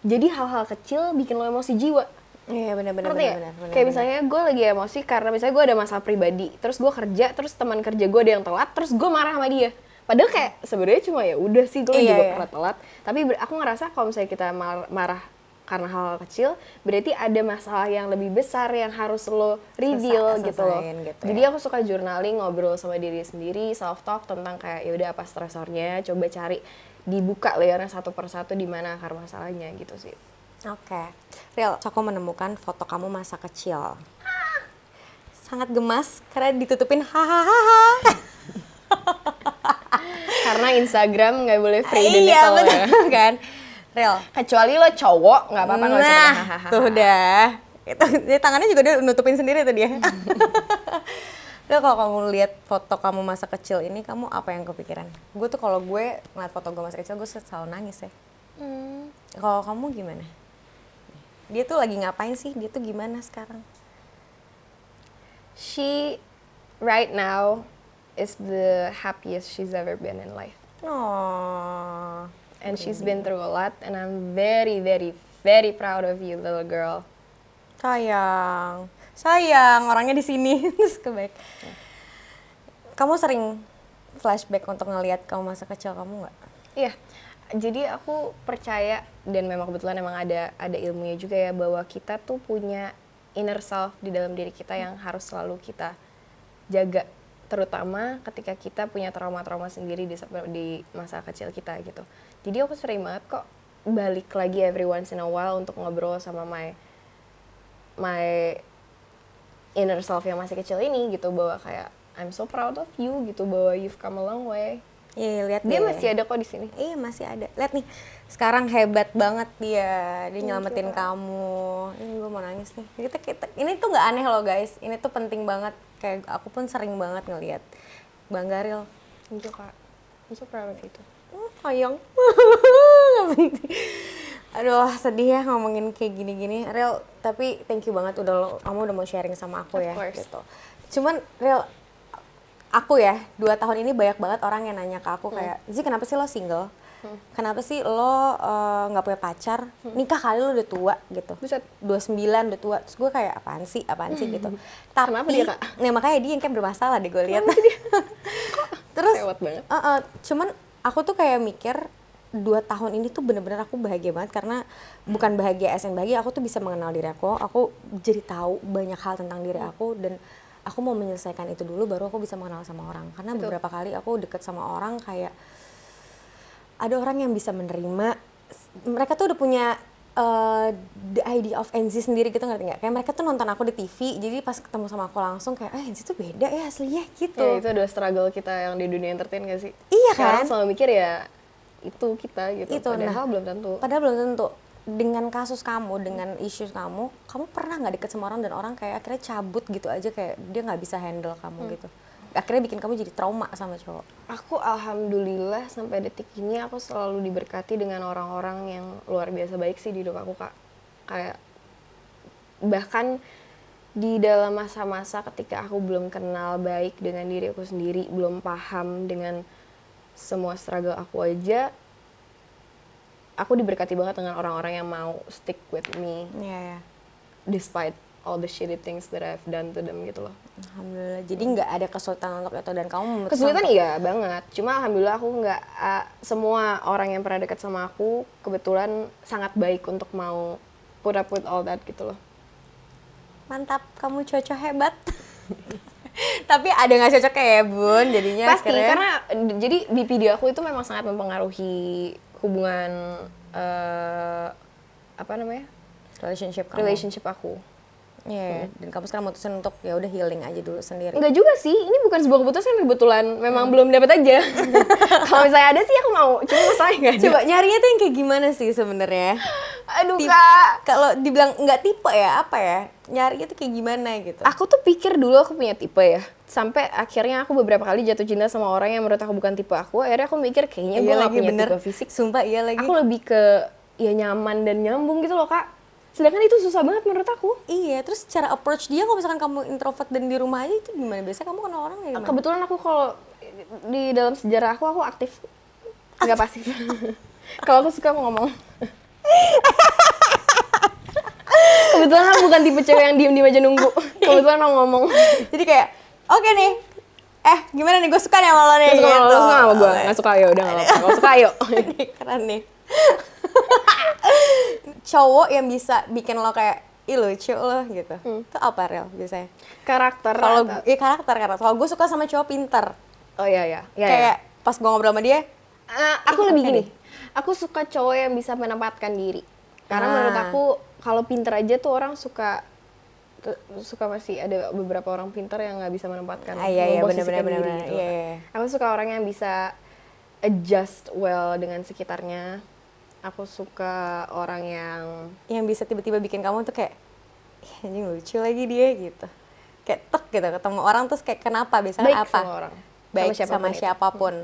Jadi hal-hal kecil bikin lo emosi jiwa. Iya, benar-benar. Ngerti ya? Kayak misalnya gue lagi emosi karena misalnya gue ada masalah pribadi, terus gue kerja, terus teman kerja gue ada yang telat, terus gue marah sama dia. Padahal kayak sebenarnya cuma ya udah sih, gue juga pernah telat. Tapi aku ngerasa kalau misalnya kita marah karena hal-hal kecil, berarti ada masalah yang lebih besar yang harus lo reveal gitu loh. Gitu Jadi ya. aku suka journaling, ngobrol sama diri sendiri, self talk tentang kayak ya udah apa stresornya, coba cari, dibuka layarnya satu persatu di mana akar masalahnya gitu sih. Oke. Real, aku menemukan foto kamu masa kecil. Sangat gemas karena ditutupin hahaha. Karena Instagram nggak boleh free dan Iya, itu ya. betul kan? Real. Kecuali lo cowok, nggak apa-apa, nggak usah Nah, pakai hahaha. tuh udah. Itu dia tangannya juga dia nutupin sendiri tuh dia. Udah, kalau kamu lihat foto kamu masa kecil ini, kamu apa yang kepikiran? Gue tuh kalau gue ngeliat foto gue masa kecil, gue selalu nangis ya. Kalau kamu gimana? Dia tuh lagi ngapain sih? Dia tuh gimana sekarang? She right now is the happiest she's ever been in life. Oh, And she's been through a lot, and I'm very, very, very proud of you, little girl. sayang orangnya di sini. Terus kebaik. Kamu sering flashback untuk ngelihat kamu masa kecil kamu nggak? Iya, jadi aku percaya, dan memang kebetulan emang ada ilmunya juga ya, bahwa kita tuh punya inner self di dalam diri kita yang harus selalu kita jaga, terutama ketika kita punya trauma-trauma sendiri di masa kecil kita gitu. Jadi aku sering banget kok balik lagi every once in a while untuk ngobrol sama my inner self yang masih kecil ini gitu, bahwa kayak I'm so proud of you gitu, bahwa you've come a long way. Iya, lihat Dia deh. masih ada kok di sini. Iya, masih ada. Lihat nih, sekarang hebat banget dia. Dia nyelamatin you, Kak. kamu. Ini gue mau nangis nih. Ini tuh nggak aneh loh guys. Ini tuh penting banget. Kayak aku pun sering banget ngelihat. Bangga Ril. Thank you, Kak. I'm so proud of you too. Sayang. Aduh, sedih ya ngomongin kayak gini-gini. Ril, tapi thank you banget kamu udah mau sharing sama aku ya. Of course. Gitu. Cuman Ril, aku ya 2 tahun ini banyak banget orang yang nanya ke aku kayak, Zi kenapa sih lo single? Kenapa sih lo nggak punya pacar? Nikah kali lo udah tua gitu. Buset. 29 udah tua. Terus gue kayak apaan sih gitu. Tapi, Kenapa dia, Kak? Nah makanya dia yang kayak bermasalah deh gue lihat. Terus, Sewot banget. cuman aku tuh kayak mikir 2 tahun ini tuh bener-bener aku bahagia banget karena bukan bahagia bahagia, aku tuh bisa mengenal diri aku jadi tahu banyak hal tentang diri aku dan aku mau menyelesaikan itu dulu baru aku bisa mengenal sama orang. Karena Betul. beberapa kali aku deket sama orang kayak ada orang yang bisa menerima, mereka tuh udah punya the idea of Enzi sendiri gitu, ngerti nggak? Kayak mereka tuh nonton aku di TV, jadi pas ketemu sama aku langsung kayak, Enzi tuh beda ya aslinya gitu. Ya, itu adalah struggle kita yang di dunia entertain gak sih? Iya Kayak orang kan? selalu mikir ya itu kita gitu. Itu, Padahal belum tentu. Padahal belum tentu. Dengan kasus kamu, dengan issues kamu pernah nggak deket sama orang dan orang kayak akhirnya cabut gitu aja, kayak dia nggak bisa handle kamu gitu. Akhirnya bikin kamu jadi trauma sama cowok. Aku alhamdulillah sampai detik ini aku selalu diberkati dengan orang-orang yang luar biasa baik sih di hidup aku, Kak. Kayak bahkan di dalam masa-masa ketika aku belum kenal baik dengan diri aku sendiri, belum paham dengan semua struggle aku aja, aku diberkati banget dengan orang-orang yang mau stick with me Iya ya. despite all the shitty things that I've done to them gitu loh. Alhamdulillah. Jadi nggak ada kesulitan untuk itu dan kamu memutuskan Kesulitan iya banget. Cuma alhamdulillah aku nggak, semua orang yang pernah dekat sama aku kebetulan sangat baik untuk mau put up with all that gitu loh. mantap, kamu cocok hebat. Tapi ada nggak cocoknya ya Bun, jadinya Pasti, akhirnya karena jadi di video aku itu memang sangat mempengaruhi hubungan apa namanya? Relationship aku. Iya, dan kamu sekarang mutusin untuk ya udah healing aja dulu sendiri. Enggak juga sih, ini bukan sebuah keputusan, kebetulan memang belum dapat aja. Kalau misalnya ada sih aku mau, cuma masalahnya nggak ada. Coba nyarinya tuh yang kayak gimana sih sebenarnya? Aduh Kak. Kalau dibilang nggak tipe ya, apa ya? Nyari itu kayak gimana gitu. Aku tuh pikir dulu aku punya tipe ya. Sampai akhirnya aku beberapa kali jatuh cinta sama orang yang menurut aku bukan tipe aku. Akhirnya aku mikir kayaknya gue Iya gak lagi, punya bener. tipe fisik. Sumpah iya lagi. Aku lebih ke ya nyaman dan nyambung gitu loh Kak. Sedangkan itu susah banget menurut aku. Iya, terus cara approach dia kalau misalkan kamu introvert dan di rumah aja itu gimana? Biasanya kamu kenal orang dari mana? Kebetulan aku kalau di dalam sejarah aku aktif. Nggak pasif. Kalau aku suka ngomong. Kebetulan aku bukan tipe cewek yang diem aja nunggu. Kebetulan aku ngomong. Jadi kayak, oke nih, gimana nih, gue suka nih sama lo nih. Gak suka gitu. lo suka sama gue? Gak suka ya udah gak apa-apa. Gak suka ayo. Keren nih. Cowok yang bisa bikin lo kayak, ih lucu lo gitu. Itu apa Rel biasanya? Karakter. Kalau karakter. Kalau gue suka sama cowok pinter. Oh iya. Kayak pas gue ngobrol sama dia, Aku lebih gini. Aku suka cowok yang bisa menempatkan diri. Karena menurut aku kalau pinter aja tuh orang suka masih ada beberapa orang pinter yang nggak bisa menempatkan memposisikan diri gitu. Iya. Aku suka orang yang bisa adjust well dengan sekitarnya. Aku suka orang yang bisa tiba-tiba bikin kamu tuh kayak, ih anjing lucu lagi dia gitu. Kayak tek gitu, ketemu orang terus kayak kenapa, biasanya baik apa? sama orang. Baik sama siapapun.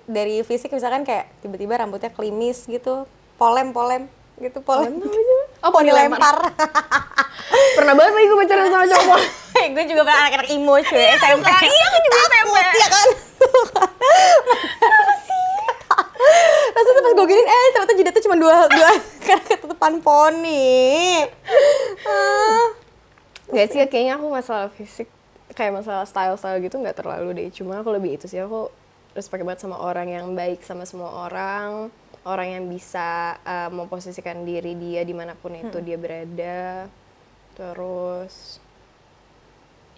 Dari fisik misalkan kayak tiba-tiba rambutnya klimis gitu, polem gitu, polem. Oh, poni lempar. Pernah banget lagi gue pacaran sama cowok. Gue juga pernah anak-anak imo cuy, SMP. Iya, aku juga SMP. Ya kan? Kenapa sih? Terus tuh pas gue giniin, ternyata jidatnya cuma dua karena ketutupan poni. Gak sih, kayaknya aku masalah fisik, kayak masalah style gitu gak terlalu deh. Cuma aku lebih itu sih, aku respect banget sama orang yang baik sama semua orang yang bisa memposisikan diri dia dimanapun itu dia berada. Terus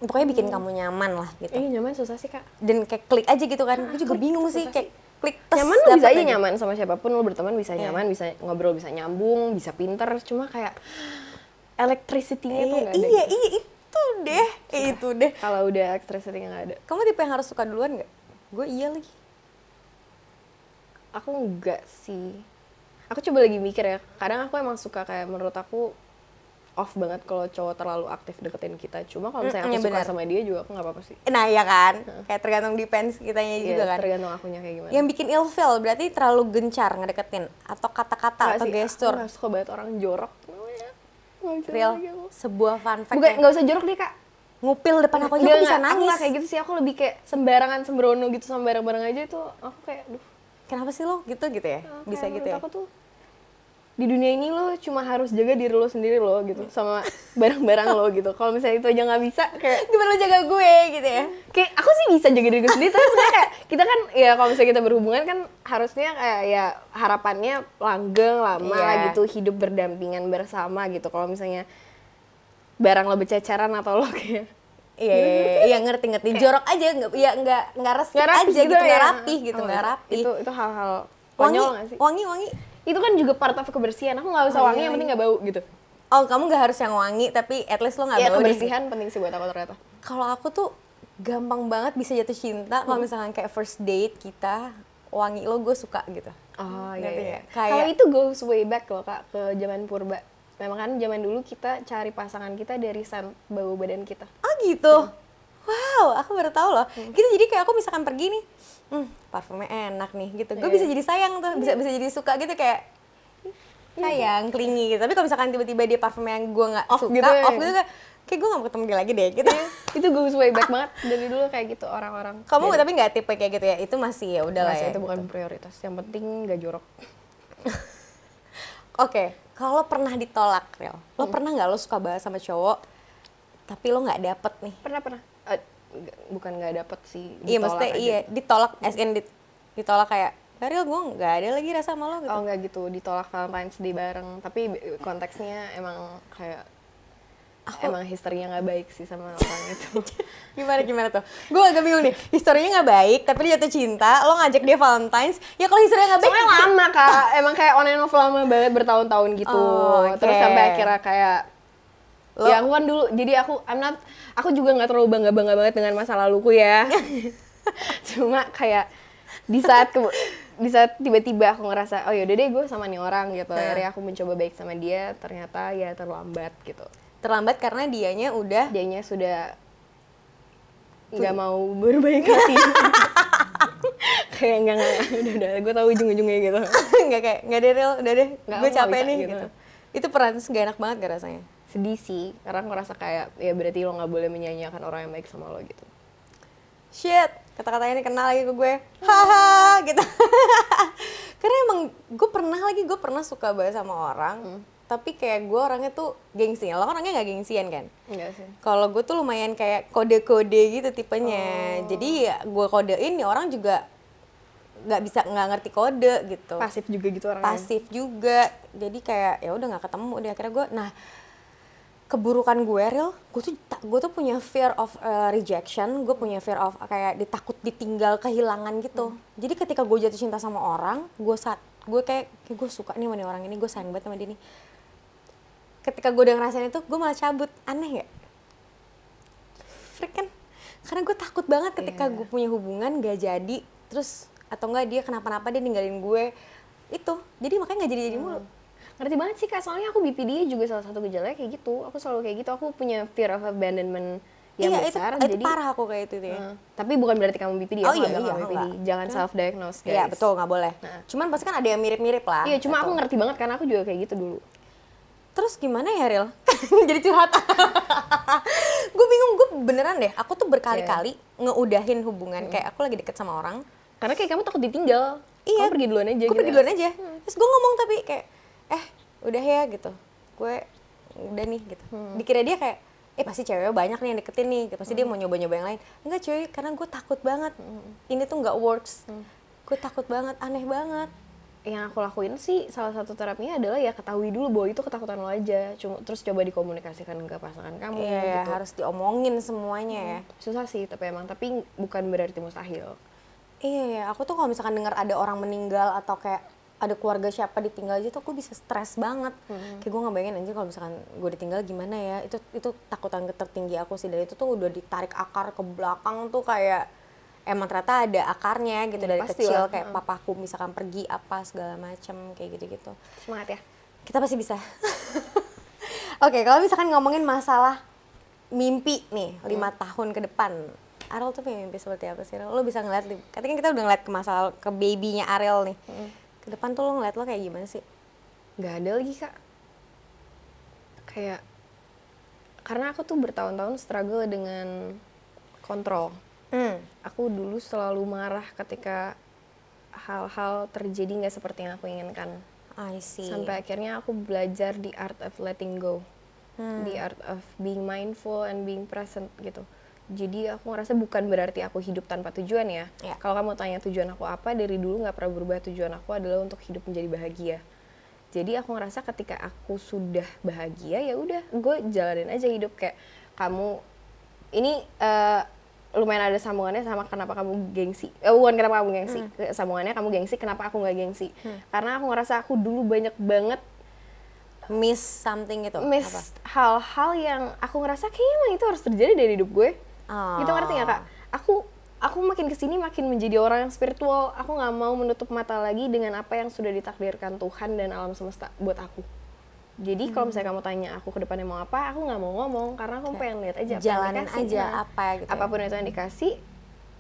pokoknya bikin kamu nyaman lah gitu. Nyaman susah sih Kak. Dan kayak klik aja gitu kan. Gue juga bingung sih, kayak klik tes. Nyaman lo bisa aja nyaman sama siapapun, lo berteman bisa nyaman, bisa ngobrol, bisa nyambung, bisa pinter. Cuma kayak electricity-nya tuh gak ada. Iya, itu deh. Kalau udah electricity-nya gak ada. Kamu tipe yang harus suka duluan gak? Gue iya lagi. Aku enggak sih. Aku coba lagi mikir ya. Kadang aku emang suka kayak menurut aku off banget kalau cowok terlalu aktif deketin kita. Cuma kalau misalnya aku suka sama dia juga aku nggak apa-apa sih. Nah iya kan, kayak tergantung depends kitanya juga kan. Tergantung akunya kayak gimana. Yang bikin ilfeel berarti terlalu gencar ngedeketin atau kata-kata atau gestur. Aku gak suka banget orang jorok. Real, sebuah fun fact. Bukan, nggak usah jorok deh Kak. Ngupil depan aku aja aku bisa nangis. Aku gak kayak gitu sih, aku lebih kayak sembarangan sembrono gitu sama bareng-bareng aja itu aku kayak aduh. Kenapa sih lo gitu ya? Bisa gitu ya? Aku tuh di dunia ini lo cuma harus jaga diri lo sendiri lo gitu sama barang-barang lo gitu. Kalau misalnya itu aja nggak bisa, kayak gimana lo jaga gue gitu ya? Kayak aku sih bisa jaga diri gue sendiri, tapi sebenarnya kayak kita kan ya kalau misalnya kita berhubungan kan harusnya kayak ya harapannya langgeng lama gitu, hidup berdampingan bersama gitu. Kalau misalnya barang lo berceceran atau lo kayak Iya ngerti. Jorok aja, nggak resik aja gitu, nggak rapi gitu, nggak rapi. Itu hal-hal konyol nggak sih? Wangi. Itu kan juga part of kebersihan. Aku nggak usah wangi, yang penting nggak bau gitu. Oh, kamu nggak harus yang wangi, tapi at least lo nggak bau. Iya, kebersihan penting sih buat aku ternyata. Kalau aku tuh gampang banget bisa jatuh cinta kalau misalkan kayak first date kita wangi lo gue suka gitu. Oh iya. Kalau itu goes way back loh Kak, ke zaman purba. Memang kan zaman dulu kita cari pasangan kita dari bau badan kita. Oh gitu? Wow, aku baru tahu loh. Gitu, jadi kayak aku misalkan pergi nih, parfumnya enak nih gitu. Gue bisa jadi sayang tuh, bisa jadi suka gitu kayak sayang, clingy gitu. Tapi kalau misalkan tiba-tiba dia parfumnya yang gue nggak suka, off gitu kayak gue nggak mau ketemu dia lagi deh gitu. Itu goes way back banget dari dulu kayak gitu orang-orang. Kamu tapi nggak tipe kayak gitu ya? Itu masih ya udahlah ya. Itu bukan prioritas. Yang penting nggak jorok. Oke, kalau pernah ditolak, Rel, lo pernah nggak lo suka banget sama cowok, tapi lo nggak dapet nih? Pernah. Bukan nggak dapet sih. Iya, maksudnya ditolak, ditolak kayak, Rel gue nggak ada lagi rasa sama lo gitu. Oh nggak gitu, ditolak Valentine's Day bareng, tapi konteksnya emang kayak emang historinya nggak baik sih sama orang itu. Gimana tuh? Gue agak bingung nih. Historinya nggak baik, tapi dia jatuh cinta. Lo ngajak dia Valentine's. Ya kalau historinya nggak baik. Soalnya lama Kak. Emang kayak on and off lama banget, bertahun-tahun gitu. Oh, okay. Terus sampai akhirnya kayak ya aku kan dulu. Jadi aku juga nggak terlalu bangga banget dengan masa laluku ya. Cuma kayak di saat di saat tiba-tiba aku ngerasa oh yaudah deh gue sama nih orang gitu, akhirnya aku mencoba baik sama dia, ternyata ya terlambat gitu. Terlambat karena dianya sudah nggak mau berbaik hati. Kayak enggak udah gue tahu ujung-ujungnya gitu. nggak deh Ril, udah deh gue capek bisa, nih gitu. Itu peran gak enak banget gak rasanya? Sedih sih, karena aku ngerasa kayak ya berarti lo nggak boleh menyanyiakan orang yang baik sama lo gitu. Shit, kata-katanya ini kenal lagi ke gue, haha gitu. Karena emang gue pernah suka banget sama orang, tapi kayak gue orangnya tuh gengsi. Lo orangnya nggak gengsian kan? Enggak sih. Kalau gue tuh lumayan kayak kode-kode gitu tipenya. Jadi ya gue kodein nih orang juga nggak ngerti kode gitu. Pasif juga gitu orangnya. Pasif juga. Jadi kayak ya udah nggak ketemu. Udah akhirnya gue, nah keburukan gue Ril, gue tuh punya fear of rejection, gue punya fear of kayak ditakut ditinggal, kehilangan gitu. Jadi ketika gue jatuh cinta sama orang, gue kayak gue suka nih sama nih orang ini, gue sayang banget sama dia nih. Ketika gue udah ngerasain itu, gue malah cabut. Aneh gak? Freak kan? Karena gue takut banget ketika gue punya hubungan gak jadi, terus atau enggak dia kenapa-napa, dia ninggalin gue. Itu, jadi makanya gak jadi-jadi mulu. Ngerti banget sih Kak, soalnya aku BPD juga salah satu gejalanya kayak gitu. Aku selalu kayak gitu, aku punya fear of abandonment yang besar. Itu parah aku kayak itu ya. Tapi bukan berarti kamu BPD, Oh aku iya, nggak bilang BPD. Jangan self-diagnose guys. Iya betul, nggak boleh. Cuman pasti kan ada yang mirip-mirip lah. Iya, cuma gitu. aku ngerti banget karena aku juga kayak gitu dulu. Terus gimana ya Ril? Jadi curhat. Gue bingung, gue beneran deh. Aku tuh berkali-kali ngeudahin hubungan. Kayak aku lagi deket sama orang. Karena kayak kamu takut ditinggal. Iya. Kamu pergi duluan aja. Gue pergi duluan aja. Terus gue ngomong tapi kayak, udah ya gitu. Gue udah nih gitu. Dikira dia kayak, pasti cewek banyak nih yang deketin nih. Pasti dia mau nyoba-nyoba yang lain. Enggak cuy, karena gue takut banget. Ini tuh nggak works. Gue takut banget, aneh banget. Yang aku lakuin sih salah satu terapinya adalah ya ketahui dulu bahwa itu ketakutan lo aja, terus coba dikomunikasikan ke pasangan kamu. Iya, gitu. harus diomongin semuanya ya. Susah sih tapi bukan berarti mustahil. Iya, aku tuh kalau misalkan dengar ada orang meninggal atau kayak ada keluarga siapa ditinggal aja tuh aku bisa stres banget. Kayak gue ngebayangin aja kalau misalkan gue ditinggal gimana ya. Itu takutan tertinggi aku sih, dan itu tuh udah ditarik akar ke belakang tuh kayak emang ternyata ada akarnya gitu dari kecil kayak papaku misalkan pergi apa segala macem kayak gitu-gitu. Semangat ya. Kita pasti bisa. Oke, kalau misalkan ngomongin masalah mimpi nih 5 tahun ke depan, Ariel tuh punya mimpi seperti apa sih? Lo bisa ngeliat, katanya kita udah ngeliat ke babynya Ariel nih. Ke depan tuh lo ngeliat lo kayak gimana sih? Gak ada lagi Kak. Kayak karena aku tuh bertahun-tahun struggle dengan kontrol. Aku dulu selalu marah ketika hal-hal terjadi nggak seperti yang aku inginkan. I see. Sampai akhirnya aku belajar the art of letting go, the art of being mindful and being present gitu. Jadi aku ngerasa bukan berarti aku hidup tanpa tujuan ya. Kalau kamu tanya tujuan aku apa, dari dulu nggak pernah berubah. Tujuan aku adalah untuk hidup menjadi bahagia. Jadi aku ngerasa ketika aku sudah bahagia ya udah, gue jalanin aja hidup. Kayak kamu ini lumayan ada sambungannya sama kenapa kamu gengsi. Bukan kenapa kamu gengsi, sambungannya kamu gengsi, kenapa aku nggak gengsi. Karena aku ngerasa aku dulu banyak banget miss something gitu. Miss hal-hal yang aku ngerasa kayaknya emang itu harus terjadi dari hidup gue. Gitu, ngerti nggak Kak? Aku makin kesini makin menjadi orang yang spiritual. Aku nggak mau menutup mata lagi dengan apa yang sudah ditakdirkan Tuhan dan alam semesta buat aku. Jadi kalau misalnya kamu tanya aku ke depannya mau apa, aku nggak mau ngomong karena aku pengen lihat aja apa jalanin yang dikasih. aja apa gitu. Apapun itu yang dikasih,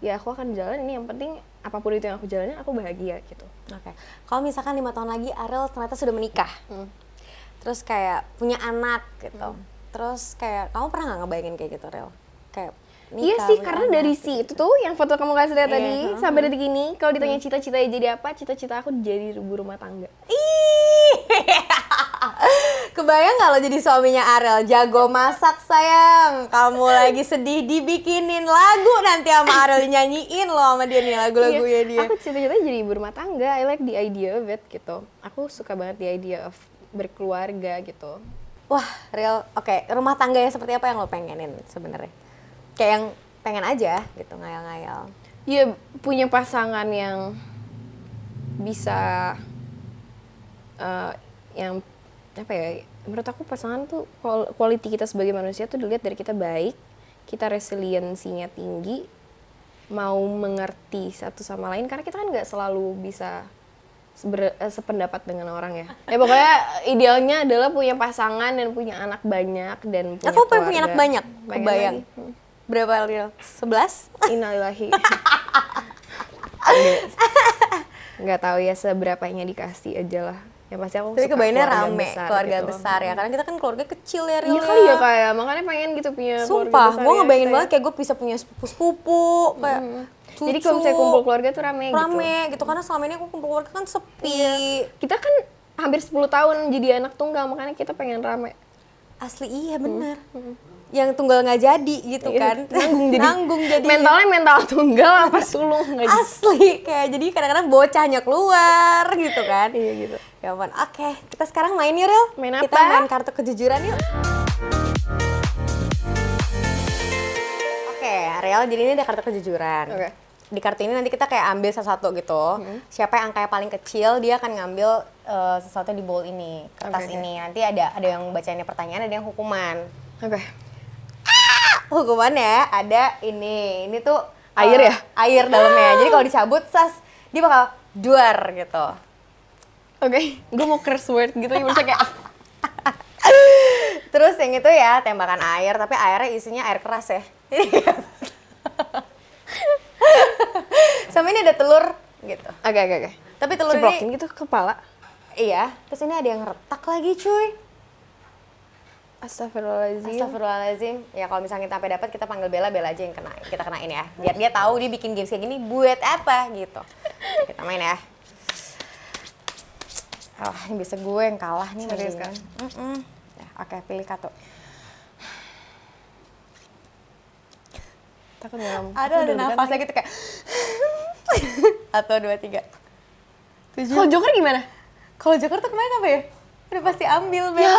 ya aku akan jalan. Ini yang penting apapun itu yang aku jalanin, aku bahagia gitu. Oke. Kalau misalkan 5 tahun lagi Ariel ternyata sudah menikah, terus kayak punya anak gitu, terus kayak kamu pernah nggak ngebayangin kayak gitu Ariel? Kayak nikah, iya sih, punya karena anak, dari gitu. itu tuh yang foto kamu kasih lihat tadi sampai detik ini, kalau ditanya cita-citanya jadi apa, cita-cita aku jadi ibu rumah tangga. Kebayang nggak lo jadi suaminya Ariel, jago masak sayang, kamu lagi sedih dibikinin lagu nanti sama Ariel, nyanyiin lo sama dia nih lagu-lagunya dia. Aku cita-citanya jadi ibu rumah tangga. I like the idea of it gitu. Aku suka banget the idea of berkeluarga gitu. Wah, Ariel, oke, rumah tangga yang seperti apa yang lo pengenin sebenarnya? Kayak yang pengen aja gitu, ngayal-ngayal. Ya punya pasangan yang bisa yang apa ya, menurut aku pasangan tuh quality kita sebagai manusia tuh dilihat dari kita baik, kita resiliensinya tinggi, mau mengerti satu sama lain, karena kita kan nggak selalu bisa sependapat dengan orang ya. Ya pokoknya idealnya adalah punya pasangan dan punya anak banyak dan punya Aku pengen keluarga. punya anak banyak, Pengen kebayang. lagi. Berapa Ariel? 11? Innalillahi. Nggak tahu ya seberapanya dikasih aja lah. Yang pasti aku Tapi suka kebayangnya keluarga rame, besar keluarga gitu. besar ya. Karena kita kan keluarga kecil ya, Ariel. Iya kali ya kayak, makanya pengen gitu punya keluarga Sumpah, besar gue ya, ngebayangin kita banget ya. kayak gue bisa punya sepupu-sepupu, kayak cucu. Jadi kalau misalnya kumpul keluarga tuh rame gitu. Rame gitu, karena selama ini aku kumpul keluarga kan sepi. Kita kan hampir 10 tahun jadi anak tunggal, makanya kita pengen rame. Asli iya bener. Yang tunggal nggak jadi gitu kan. Nanggung jadi. Mentalnya mental tunggal apa sulung nggak jadi. Asli, kayak jadi kadang-kadang bocahnya keluar gitu kan. Iya gitu. Ya ampun, oke. Kita sekarang main yuk, Ril. Main Kita apa? main kartu kejujuran yuk. Oke, Ril, jadi ini ada kartu kejujuran. Oke. Di kartu ini nanti kita kayak ambil satu-satu gitu. Siapa yang angkanya paling kecil, dia akan ngambil sesuatu di bowl ini, kertas Oke. ini. Nanti ada yang bacainnya pertanyaan, ada yang hukuman. Oke. Hukumannya ada ini tuh Air ya? Air dalamnya. Jadi kalau dicabut, dia bakal duar gitu. Oke, gue mau curse word gitu ya, bisa kayak Terus yang itu ya tembakan air, tapi airnya isinya air keras ya. Sama ini ada telur gitu. Oke. Tapi telur Ceplokin ini gitu ke kepala. iya. Terus ini ada yang retak lagi cuy. Astagfirullahaladzim. Astagfirullahaladzim. Ya kalau misalnya kita sampai dapat, kita panggil Bella aja yang kita kenain ya. Biar dia tahu dia bikin games kayak gini buat apa gitu. Kita main ya. Oh, ini bisa gue yang kalah nih. Serius mendingan. Ya, oke, pilih kartu. Takut nggak? Ada nafasnya gitu kayak 1, 2, 3. Kalau Joker gimana? Kalau Joker tuh kemarin apa ya? Udah pasti ambil, Bel. Ya.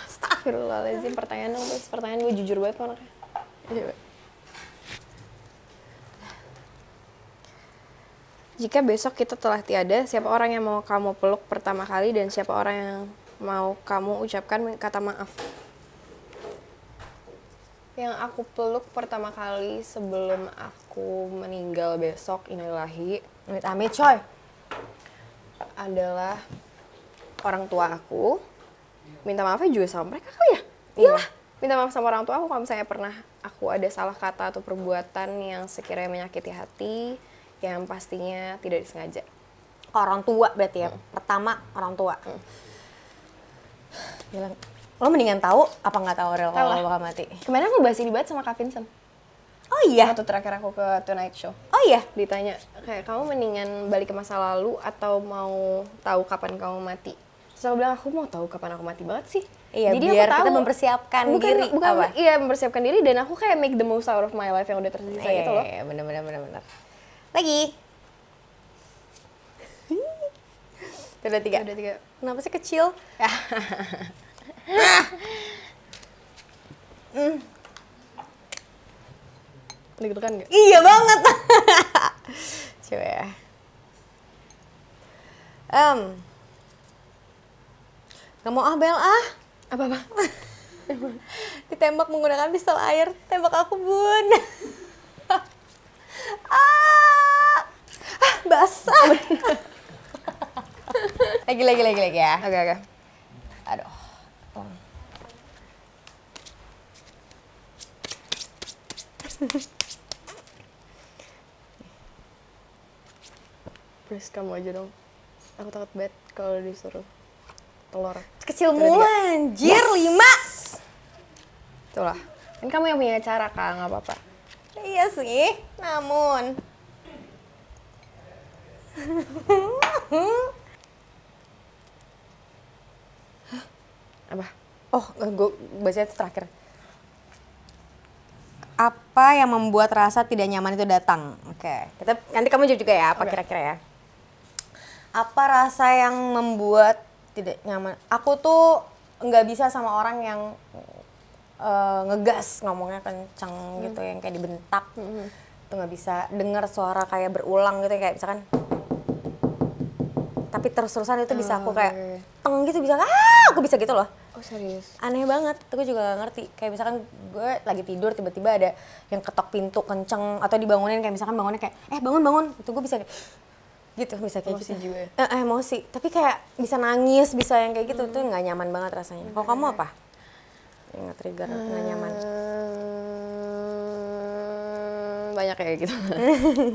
Astagfirullahaladzim, pertanyaan dong, guys. Pertanyaan gue jujur banget kok anaknya. Coba. Jika besok kita telah tiada, siapa orang yang mau kamu peluk pertama kali dan siapa orang yang mau kamu ucapkan kata maaf? Yang aku peluk pertama kali sebelum aku meninggal besok, innalillahi, Amit-amit, coy. adalah orang tua aku. Minta maafnya juga sama mereka kali ya? Iyalah, minta maaf sama orang tua aku kalau misalnya pernah aku ada salah kata atau perbuatan yang sekiranya menyakiti hati, yang pastinya tidak disengaja. Orang tua berarti ya. Pertama orang tua. Bilang, lo mendingan tahu apa nggak tahu Rel kalau Tahu lah. lo bakal mati? Kemarin aku bahas ini banget sama Kak Vincent. Oh iya. Waktu terakhir aku ke Tonight Show. Oh iya. Ditanya, kayak kamu mendingan balik ke masa lalu atau mau tahu kapan kamu mati? Terus aku bilang, aku mau tahu kapan aku mati banget sih. Iya, Jadi biar aku tahu, kita mempersiapkan bukan, diri. Bukan, apa? iya mempersiapkan diri dan aku kayak make the most out of my life yang udah tersisa gitu loh. Iya, bener. Lagi. Udah 3. Udah 3. Kenapa sih kecil? Deg-degan gak? Iya banget. Coba ya. Gak mau Bel Apa-apa? ditembak menggunakan pistol air, tembak aku bun. Basah. lagi ya. Oke. Aduh. Please kamu aja dong. Aku takut banget kalau disuruh telur. Kecil mulu anjir, 5. Itulah. Kan kamu yang punya cara, Kak, nggak apa-apa. Iya sih, namun Apa? oh, gue baca itu terakhir. Apa yang membuat rasa tidak nyaman itu datang? Oke, nanti kamu jawab juga ya, apa kira-kira ya? Apa rasa yang membuat tidak nyaman? Aku tuh nggak bisa sama orang yang ngegas, ngomongnya kenceng gitu, yang kayak dibentak. Itu nggak bisa. Dengar suara kayak berulang gitu, kayak misalkan. Tapi terus-terusan itu bisa aku kayak teng gitu, bisa aku bisa gitu loh. Oh serius? Aneh banget, tuh gue juga gak ngerti. Kayak misalkan gue lagi tidur tiba-tiba ada yang ketok pintu kenceng atau dibangunin, kayak misalkan bangunnya kayak bangun, itu gue bisa kayak gitu, bisa kayak Emosi gitu. juga ya? Emosi, tapi kayak bisa nangis, bisa yang kayak gitu tuh nggak nyaman banget rasanya. Kalau kamu apa? Yang nge-trigger nggak nyaman? Banyak kayak gitu.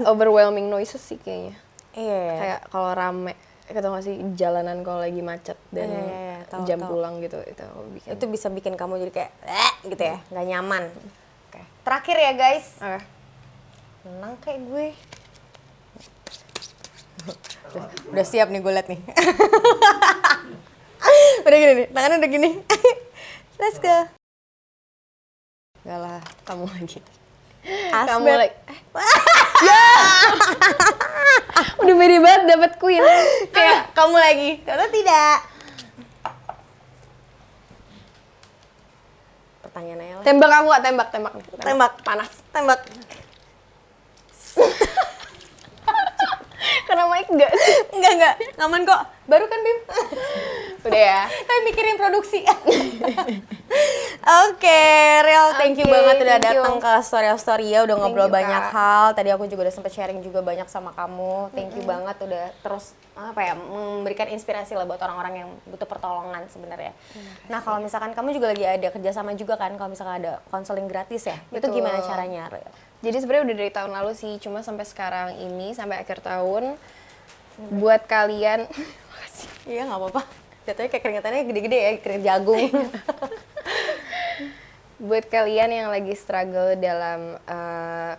Overwhelming noises sih kayaknya. Iya. Kayak kalau rame, ketau gak sih jalanan kalau lagi macet dan Iya, tahu, jam tahu. pulang gitu, itu aku bikin. Itu bisa bikin kamu jadi kayak gitu ya, nggak nyaman. Oke. Terakhir ya guys, menang kayak gue. Udah siap nih gue liat nih. Udah gini nih, tangannya udah gini. Let's go. Gak lah, Kamu lagi. Asbet. Kamu lagi. Udah beda banget dapet queen. Kayak kamu lagi, atau tidak? Pertanyaannya lah. Tembak aku, tembak. Tembak. Panas. Tembak. Karena mic enggak. Enggak. Aman kok. Baru kan, Bim? Udah ya. Kita mikirin produksi. Oke, Real, thank you Oke, banget udah thank you. datang ke Story udah ngobrol you, banyak Kak. hal. Tadi aku juga udah sempet sharing juga banyak sama kamu. Thank you banget udah terus memberikan inspirasi lah buat orang-orang yang butuh pertolongan sebenarnya. Nah, kalau misalkan kamu juga lagi ada kerjasama juga kan, kalau misalkan ada konseling gratis ya, itu Betul. gimana caranya, Real? Jadi sebenarnya udah dari tahun lalu sih, cuma sampai sekarang ini, sampai akhir tahun, buat kalian, makasih. Iya, nggak apa-apa. Jatuhnya kayak keringetannya gede-gede ya, keringet jagung. Buat kalian yang lagi struggle dalam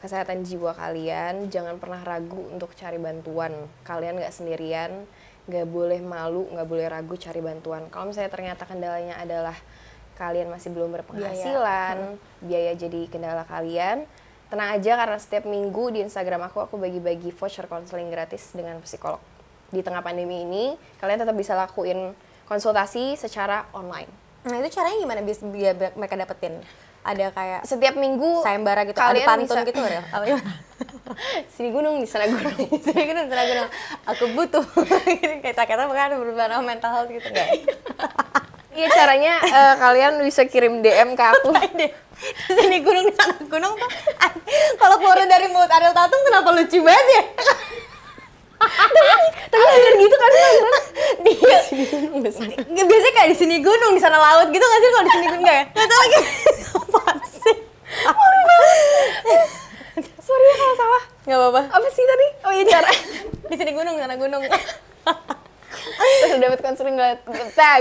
kesehatan jiwa kalian, jangan pernah ragu untuk cari bantuan. Kalian nggak sendirian, nggak boleh malu, nggak boleh ragu cari bantuan. Kalau misalnya ternyata kendalanya adalah kalian masih belum berpenghasilan, biaya jadi kendala kalian, tenang aja karena setiap minggu di Instagram aku bagi-bagi voucher konseling gratis dengan psikolog. Di tengah pandemi ini, kalian tetap bisa lakuin konsultasi secara online. Nah, itu caranya gimana biar mereka dapetin? Ada kayak Setiap minggu sayembara gitu, ada kalian pantun bisa gitu Real? Apa gimana? sini gunung di sana gunung. Sini gunung, sana gunung. Aku butuh. Kayak kata bukan berbana mental health gitu enggak? Iya caranya kalian bisa kirim DM ke aku. Sini gunung, sana gunung tuh. Kalau keluar dari mulut Ariel Tatum kenapa lucu banget ya? Tapi bener gitu kan? Dia biasanya kayak di sini gunung, di sana laut gitu nggak sih kalau di sini gunung nggak ya? Nggak tahu lagi. Apaan sih? Sorry ya kalau salah. Nggak apa-apa. Apa sih tadi? Oh iya cara. Di sini gunung, sana gunung. Terus dapat konseling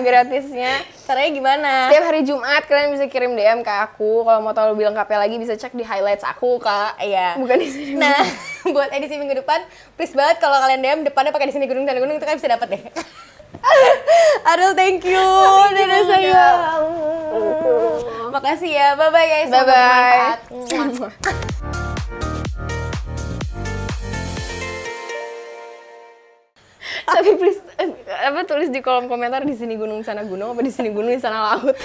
gratisnya. Caranya gimana? Setiap hari Jumat kalian bisa kirim DM ke aku. Kalau mau tahu lebih lengkapnya lagi bisa cek di highlights aku, Kak. Iya. Bukan di sini. Nah, buat edisi minggu depan, please banget kalau kalian DM depannya pakai di sini gunung, sana gunung itu kan bisa dapat deh. Ariel, thank you. Dadah sayang. Makasih ya. Bye-bye guys. Semoga Bye-bye. bermanfaat. Tapi please tulis di kolom komentar di sini gunung sana gunung apa di sini gunung di sana laut.